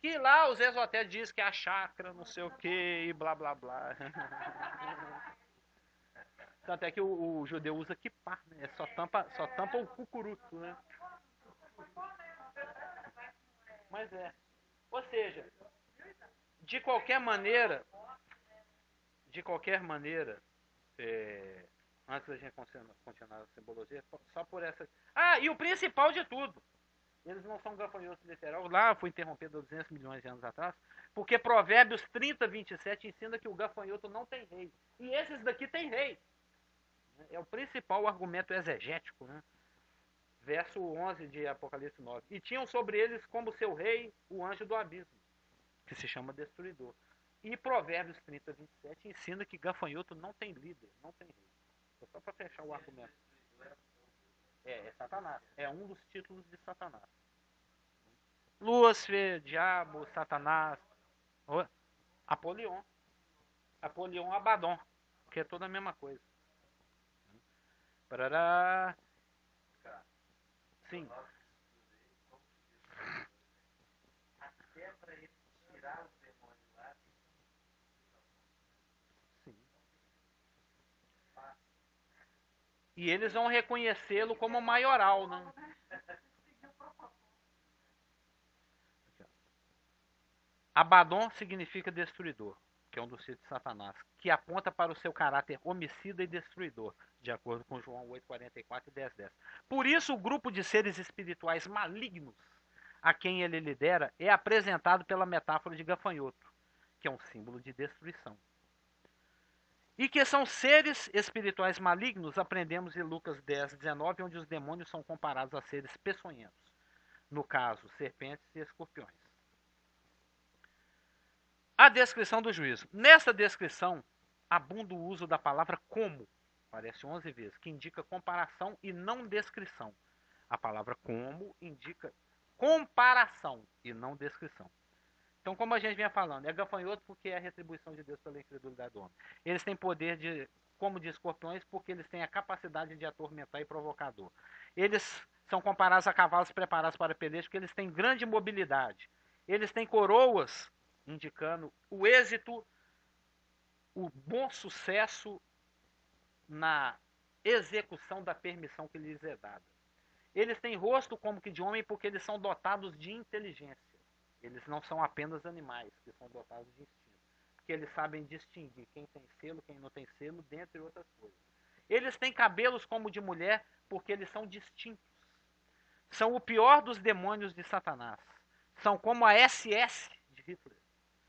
Que lá os esotéricos dizem que é a chakra, não sei o que, e blá blá blá. Tanto é que o judeu usa kippah, né? Só tampa o cucuruto, né? Mas ou seja, de qualquer maneira, antes da gente continuar a simbologia, só por essa... e o principal de tudo, Eles não são gafanhotos literal. Lá foi interrompido há 200 milhões de anos atrás, porque Provérbios 30, 27 ensina que o gafanhoto não tem rei. E esses daqui têm rei. É o principal argumento exegético, né? Verso 11 de Apocalipse 9. E tinham sobre eles como seu rei o anjo do abismo, que se chama Destruidor. E Provérbios 30, 27 ensina que gafanhoto não tem líder, não tem rei. Só para fechar o argumento. É Satanás. É um dos títulos de Satanás. Lúcifer, Diabo, Satanás, Apolion. Apolion, Abaddon, que é toda a mesma coisa. Parará. Sim. Até para ele tirar os demônios lá. Sim. E eles vão reconhecê-lo como maioral, né? Abaddon significa destruidor, que é um dos títulos de Satanás, que aponta para o seu caráter homicida e destruidor, de acordo com João 8,44 e 10,10. Por isso, o grupo de seres espirituais malignos a quem ele lidera é apresentado pela metáfora de gafanhoto, que é um símbolo de destruição. E que são seres espirituais malignos, aprendemos em Lucas 10, 19, onde os demônios são comparados a seres peçonhentos. No caso, serpentes e escorpiões. A descrição do juízo. Nessa descrição, abunda o uso da palavra como, aparece 11 vezes, que indica comparação e não descrição. A palavra como indica comparação e não descrição. Então, como a gente vinha falando, é gafanhoto porque é a retribuição de Deus pela incredulidade do homem. Eles têm poder como de escorpiões porque eles têm a capacidade de atormentar e provocar dor. Eles são comparados a cavalos preparados para peleja porque eles têm grande mobilidade. Eles têm coroas indicando o êxito, o bom sucesso na execução da permissão que lhes é dada. Eles têm rosto como que de homem porque eles são dotados de inteligência. Eles não são apenas animais que são dotados de instinto. Porque eles sabem distinguir quem tem selo, quem não tem selo, dentre outras coisas. Eles têm cabelos como de mulher porque eles são distintos. São o pior dos demônios de Satanás. São como a SS de Hitler,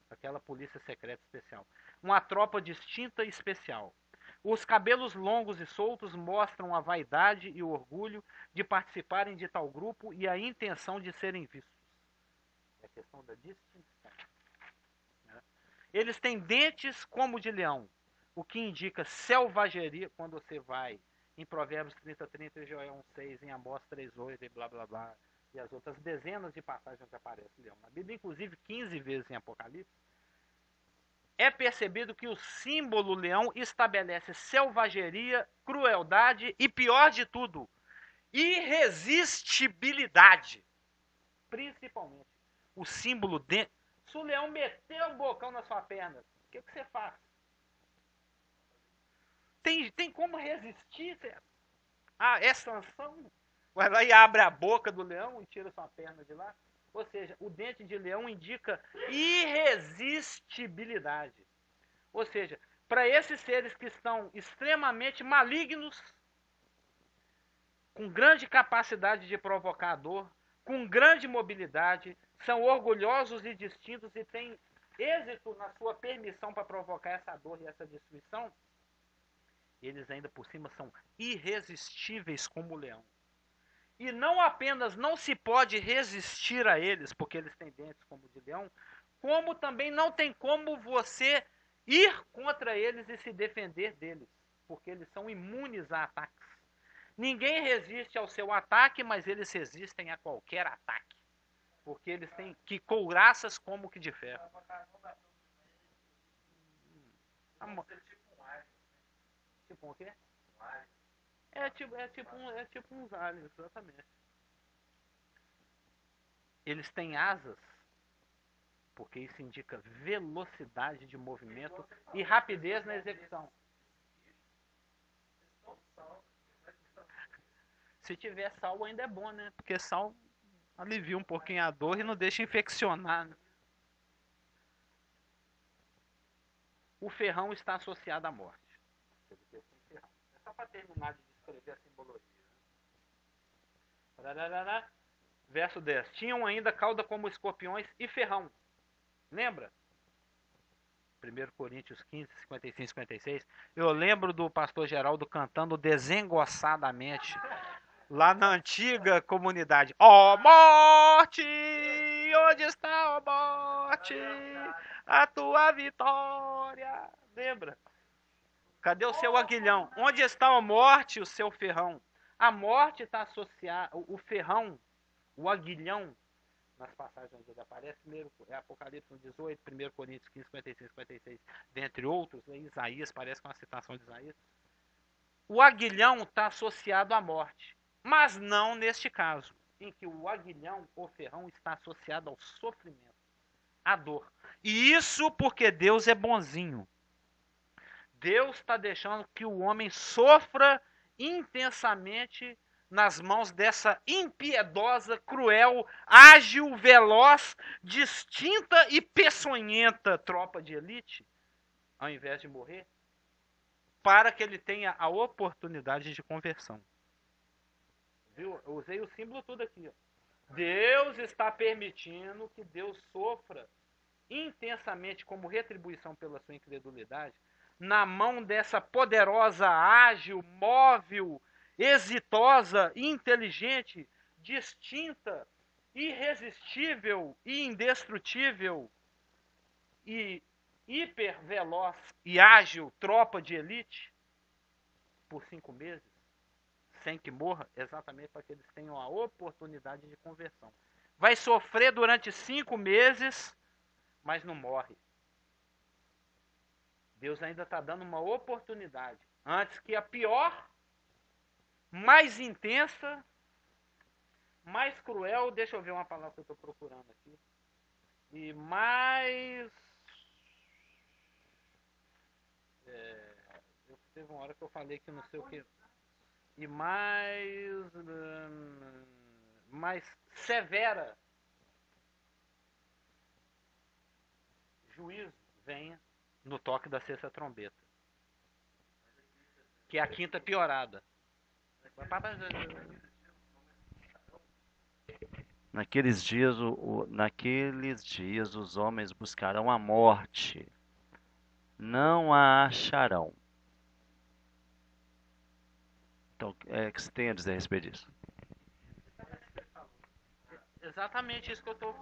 aquela polícia secreta especial. Uma tropa distinta e especial. Os cabelos longos e soltos mostram a vaidade e o orgulho de participarem de tal grupo e a intenção de serem vistos. É a questão da distinção. Eles têm dentes como de leão, o que indica selvageria quando você vai em Provérbios 30, 30, Joel 1,6, em Amós 3,8 e blá blá blá, e as outras dezenas de passagens onde aparece leão. Na Bíblia, inclusive 15 vezes em Apocalipse, é percebido que o símbolo leão estabelece selvageria, crueldade e, pior de tudo, irresistibilidade. Principalmente. O símbolo de... Se o leão meter o bocão na sua perna, o que você faz? Tem como resistir? É sanção? Vai lá e abre a boca do leão e tira sua perna de lá? Ou seja, o dente de leão indica irresistibilidade. Ou seja, para esses seres que estão extremamente malignos, com grande capacidade de provocar dor, com grande mobilidade, são orgulhosos e distintos e têm êxito na sua permissão para provocar essa dor e essa destruição, eles ainda por cima são irresistíveis como o leão. E não apenas não se pode resistir a eles, porque eles têm dentes como de leão, como também não tem como você ir contra eles e se defender deles, porque eles são imunes a ataques. Ninguém resiste ao seu ataque, mas eles resistem a qualquer ataque, porque eles têm que couraças como que de ferro. Tipo o quê? É tipo uns aliens, exatamente. Eles têm asas, porque isso indica velocidade de movimento e rapidez na execução. Se tiver sal ainda é bom, né? Porque sal alivia um pouquinho a dor e não deixa infeccionar, né? O ferrão está associado à morte. É só para terminar de descrever a simbologia. Verso 10. Tinham ainda cauda como escorpiões e ferrão. Lembra? 1 Coríntios 15, 55, 56. Eu lembro do pastor Geraldo cantando desengossadamente lá na antiga comunidade. Ó morte, onde está, ó morte, a tua vitória? Lembra? Cadê o seu aguilhão? Onde está a morte, o seu ferrão? A morte está associada, o ferrão, o aguilhão, nas passagens onde ele aparece, primeiro é Apocalipse 18, 1 Coríntios 15, 55, 56, dentre outros, né? Isaías, parece que é uma citação de Isaías. O aguilhão está associado à morte, mas não neste caso, em que o aguilhão ou ferrão está associado ao sofrimento, à dor. E isso porque Deus é bonzinho. Deus está deixando que o homem sofra intensamente nas mãos dessa impiedosa, cruel, ágil, veloz, distinta e peçonhenta tropa de elite, ao invés de morrer, para que ele tenha a oportunidade de conversão. Viu? Eu usei o símbolo tudo aqui. Ó. Deus está permitindo que Deus sofra intensamente como retribuição pela sua incredulidade, na mão dessa poderosa, ágil, móvel, exitosa, inteligente, distinta, irresistível e indestrutível e hiperveloz e ágil tropa de elite por 5 meses, sem que morra, exatamente para que eles tenham a oportunidade de conversão. Vai sofrer durante 5 meses, mas não morre. Deus ainda está dando uma oportunidade. Antes que a pior, mais intensa, mais cruel, deixa eu ver uma palavra que eu estou procurando aqui. E mais... teve uma hora que eu falei que não sei o que. E mais severa. Juízo venha no toque da sexta trombeta, que é a quinta piorada. Naqueles dias, os homens buscarão a morte, não a acharão. Então, o que você tem a dizer a respeito disso? Exatamente isso que eu estou...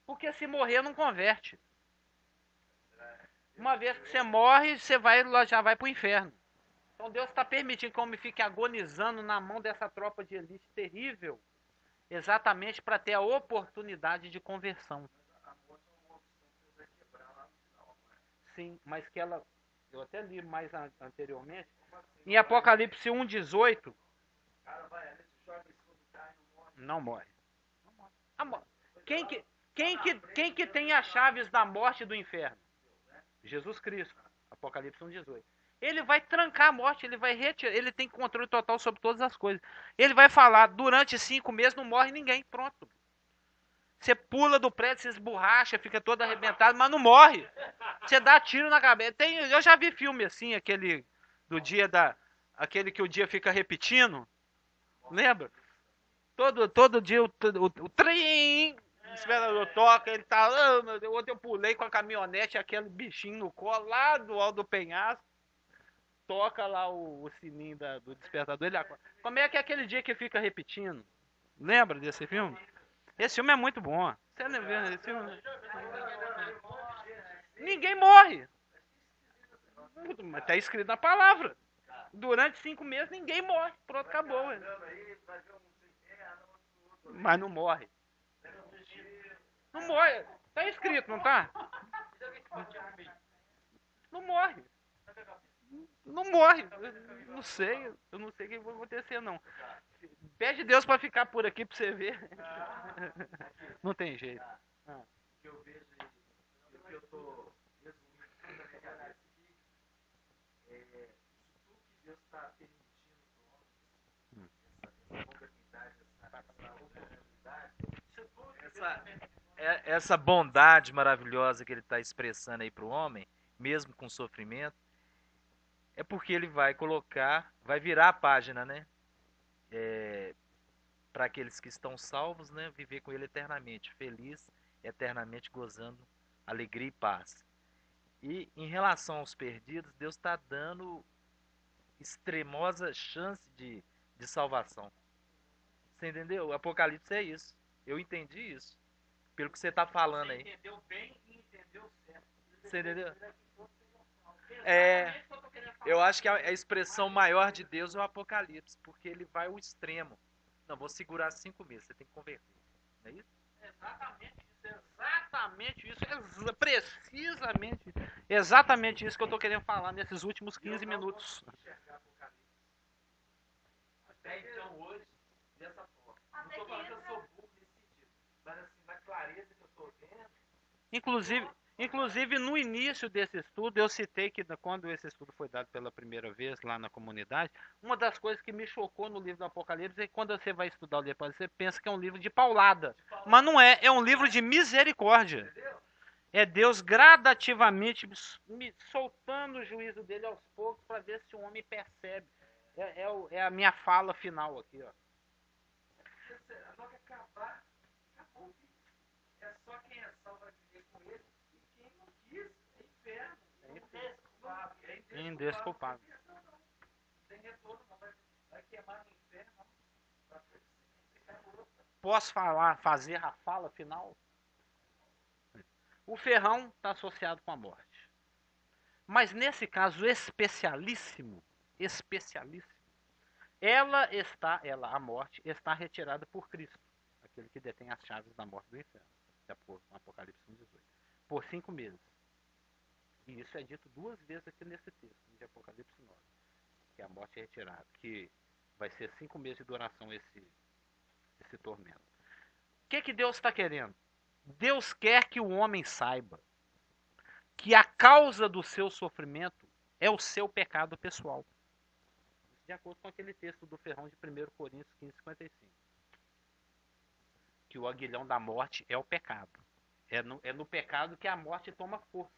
Porque se morrer não converte. Uma vez que você morre, você já vai para o inferno. Então Deus está permitindo que o homem fique agonizando na mão dessa tropa de elite terrível, exatamente para ter a oportunidade de conversão. Sim, mas que ela... Eu até li mais anteriormente. Em Apocalipse 1,18... Não morre. Quem que tem as chaves da morte e do inferno? Jesus Cristo. Apocalipse 1,18. Ele vai trancar a morte, ele vai retirar, ele tem controle total sobre todas as coisas. Ele vai falar, durante 5 meses não morre ninguém, pronto. Você pula do prédio, você esborracha, fica todo arrebentado, mas não morre. Você dá tiro na cabeça. Eu já vi filme assim, aquele aquele que o dia fica repetindo. Lembra? Todo dia o trem, o esperador toca, ele tá... Ontem eu pulei com a caminhonete, aquele bichinho no colo, lá do alto do penhasco. Toca lá o sininho do despertador, ele acorda. Como é que é aquele dia que fica repetindo? Lembra desse filme? Esse filme é muito bom. Você não vê esse filme? Ninguém morre. Mas tá escrito na palavra. Durante 5 meses ninguém morre. Pronto, acabou. Mas não morre. Não morre. Tá escrito, não tá? Não morre. Não morre. Não sei. Eu não sei o que vai acontecer, não. Pede Deus para ficar por aqui para você ver. Não tem jeito. O que eu vejo e o que eu estou resumindo na minha cabeça aqui é tudo que Deus está permitindo para o homem, essa modernidade, essa oportunidade, essa bondade maravilhosa que ele está expressando aí para o homem, mesmo com sofrimento, é porque ele vai virar a página, né? para aqueles que estão salvos, né, viver com ele eternamente, feliz, eternamente gozando alegria e paz. E em relação aos perdidos, Deus está dando extremosa chance de salvação. Você entendeu? O Apocalipse é isso. Eu entendi isso. Pelo que você está falando aí. Entendeu bem e entendeu certo. Você entendeu? É, eu acho que a expressão maior de Deus é o Apocalipse, porque ele vai ao extremo. Não, vou segurar 5 meses, você tem que converter. Não é isso? Precisamente isso que eu estou querendo falar nesses últimos 15 minutos. Até então, hoje, dessa forma. Não estou falando que eu sou burro nesse sentido, mas assim, na clareza que eu estou vendo. Inclusive, no início desse estudo, eu citei que quando esse estudo foi dado pela primeira vez lá na comunidade, uma das coisas que me chocou no livro do Apocalipse é que quando você vai estudar o livro, você pensa que é um livro de paulada. Mas não é, é um livro de misericórdia. É Deus gradativamente soltando o juízo dele aos poucos para ver se o homem percebe. É a minha fala final aqui, ó. Só que acabar, acabou. É só quem é salvo vai viver com ele e quem não quis é inferno. É Indesculpável. Não tem retorno, não. Vai queimar no inferno. Posso fazer a fala final? O ferrão está associado com a morte. Mas nesse caso especialíssimo, a morte, está retirada por Cristo, aquele que detém as chaves da morte do inferno, de acordo com Apocalipse 1,18, por 5 meses. E isso é dito 2 vezes aqui nesse texto, de Apocalipse 9, que a morte é retirada, que vai ser 5 meses de duração esse tormento. O que Deus está querendo? Deus quer que o homem saiba que a causa do seu sofrimento é o seu pecado pessoal. De acordo com aquele texto do ferrão de 1 Coríntios 15:55. Que o aguilhão da morte é o pecado. É no pecado que a morte toma força.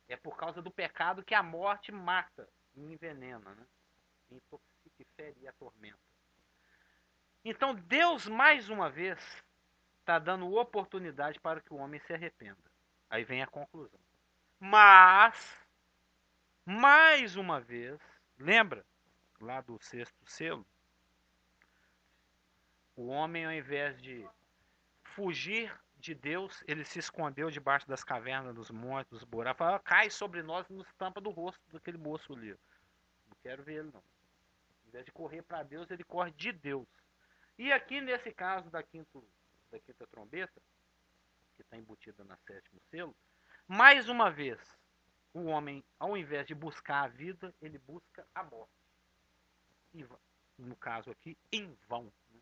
É por causa do pecado que a morte mata e envenena, né? Intoxica e fere e atormenta. Então Deus, mais uma vez, está dando oportunidade para que o homem se arrependa. Aí vem a conclusão. Mas, mais uma vez, lembra lá do 6º selo? O homem, ao invés de fugir de Deus, ele se escondeu debaixo das cavernas, dos montes, dos buracos. Falou, cai sobre nós e nos tampa do rosto daquele moço ali. Não quero ver ele, não. Ao invés de correr para Deus, ele corre de Deus. E aqui, nesse caso da quinta trombeta, que está embutida na 7º selo, mais uma vez, o homem, ao invés de buscar a vida, ele busca a morte. E, no caso aqui, em vão. Né?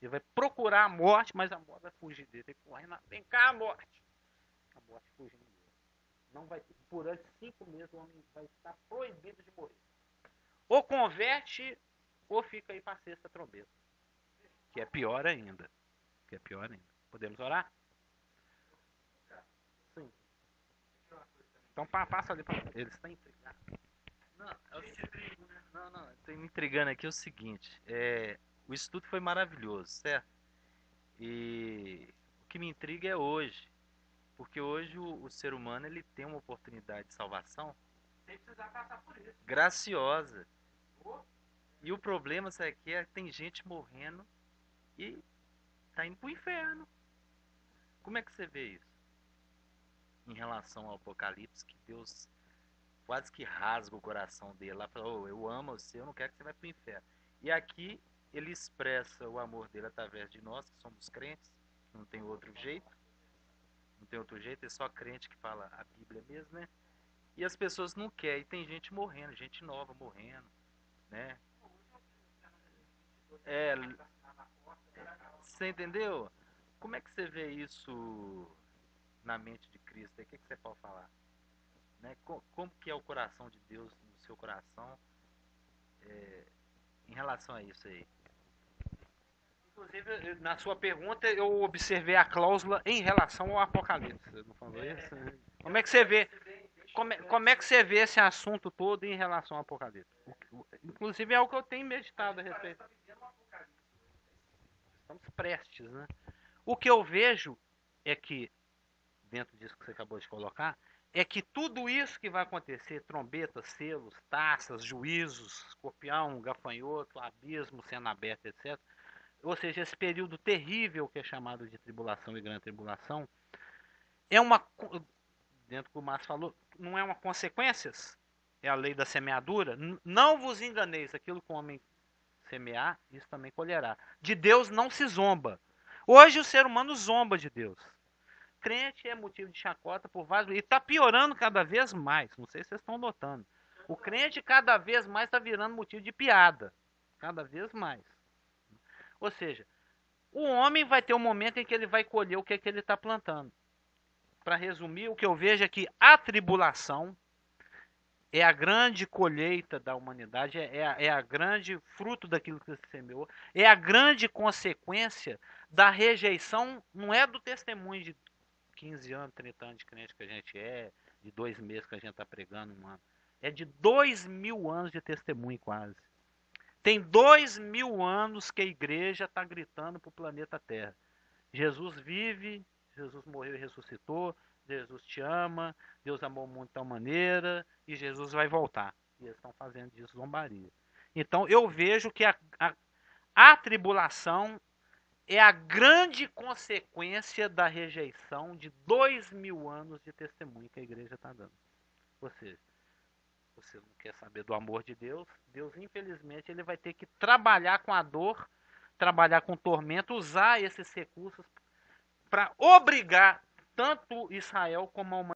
Ele vai procurar a morte, mas a morte vai fugir dele. Ele correndo, vem cá, a morte. A morte fugindo dele. Não vai, durante 5 meses, o homem vai estar proibido de morrer. Ou converte, ou fica aí para a 6ª trombeta. Que é pior ainda. Podemos orar? Sim. Então passa ali para ele. Ele está intrigado. Não, estou me intrigando aqui o seguinte. O estudo foi maravilhoso, certo? E o que me intriga é hoje. Porque hoje o ser humano ele tem uma oportunidade de salvação Sem precisar passar por isso. graciosa. E o problema, sabe, que tem gente morrendo e tá indo pro inferno. Como é que você vê isso? Em relação ao Apocalipse, que Deus quase que rasga o coração dele lá, fala, oh, eu amo você, eu não quero que você vá pro inferno. E aqui ele expressa o amor dele através de nós, que somos crentes, não tem outro jeito. Não tem outro jeito, é só crente que fala a Bíblia mesmo, né? E as pessoas não querem, e tem gente morrendo, gente nova morrendo, né? Você entendeu? Como é que você vê isso na mente de Cristo? O que você pode falar? Né? Como que é o coração de Deus no seu coração em relação a isso aí? Inclusive, na sua pergunta, eu observei a cláusula em relação ao Apocalipse. Não falou isso? Como é que você vê? Como é que você vê esse assunto todo em relação ao Apocalipse? Inclusive é o que eu tenho meditado a respeito. estamos prestes, né? O que eu vejo é que, dentro disso que você acabou de colocar, é que tudo isso que vai acontecer, trombetas, selos, taças, juízos, escorpião, gafanhoto, abismo sendo aberto, etc. Ou seja, esse período terrível que é chamado de tribulação e grande tribulação, é uma, dentro do que o Márcio falou, não é uma consequências, é a lei da semeadura. Não vos enganeis, aquilo que o homem semear, isso também colherá. De Deus não se zomba. Hoje o ser humano zomba de Deus. Crente é motivo de chacota por vários. E está piorando cada vez mais. Não sei se vocês estão notando. O crente cada vez mais está virando motivo de piada. Cada vez mais. Ou seja, o homem vai ter um momento em que ele vai colher o que é que ele está plantando. Para resumir, o que eu vejo é que a tribulação é a grande colheita da humanidade, é a grande fruto daquilo que se semeou, é a grande consequência da rejeição, não é do testemunho de 15 anos, 30 anos de crente que a gente é, de 2 meses que a gente está pregando um ano. É de 2.000 anos de testemunho quase. Tem 2.000 anos que a igreja está gritando para o planeta Terra. Jesus vive, Jesus morreu e ressuscitou, Jesus te ama, Deus amou o mundo de tal maneira e Jesus vai voltar. E eles estão fazendo disso zombaria. Então eu vejo que a tribulação é a grande consequência da rejeição de 2.000 anos de testemunho que a igreja está dando. Ou seja, você não quer saber do amor de Deus, Deus infelizmente ele vai ter que trabalhar com a dor, trabalhar com o tormento, usar esses recursos para obrigar tanto Israel como a humanidade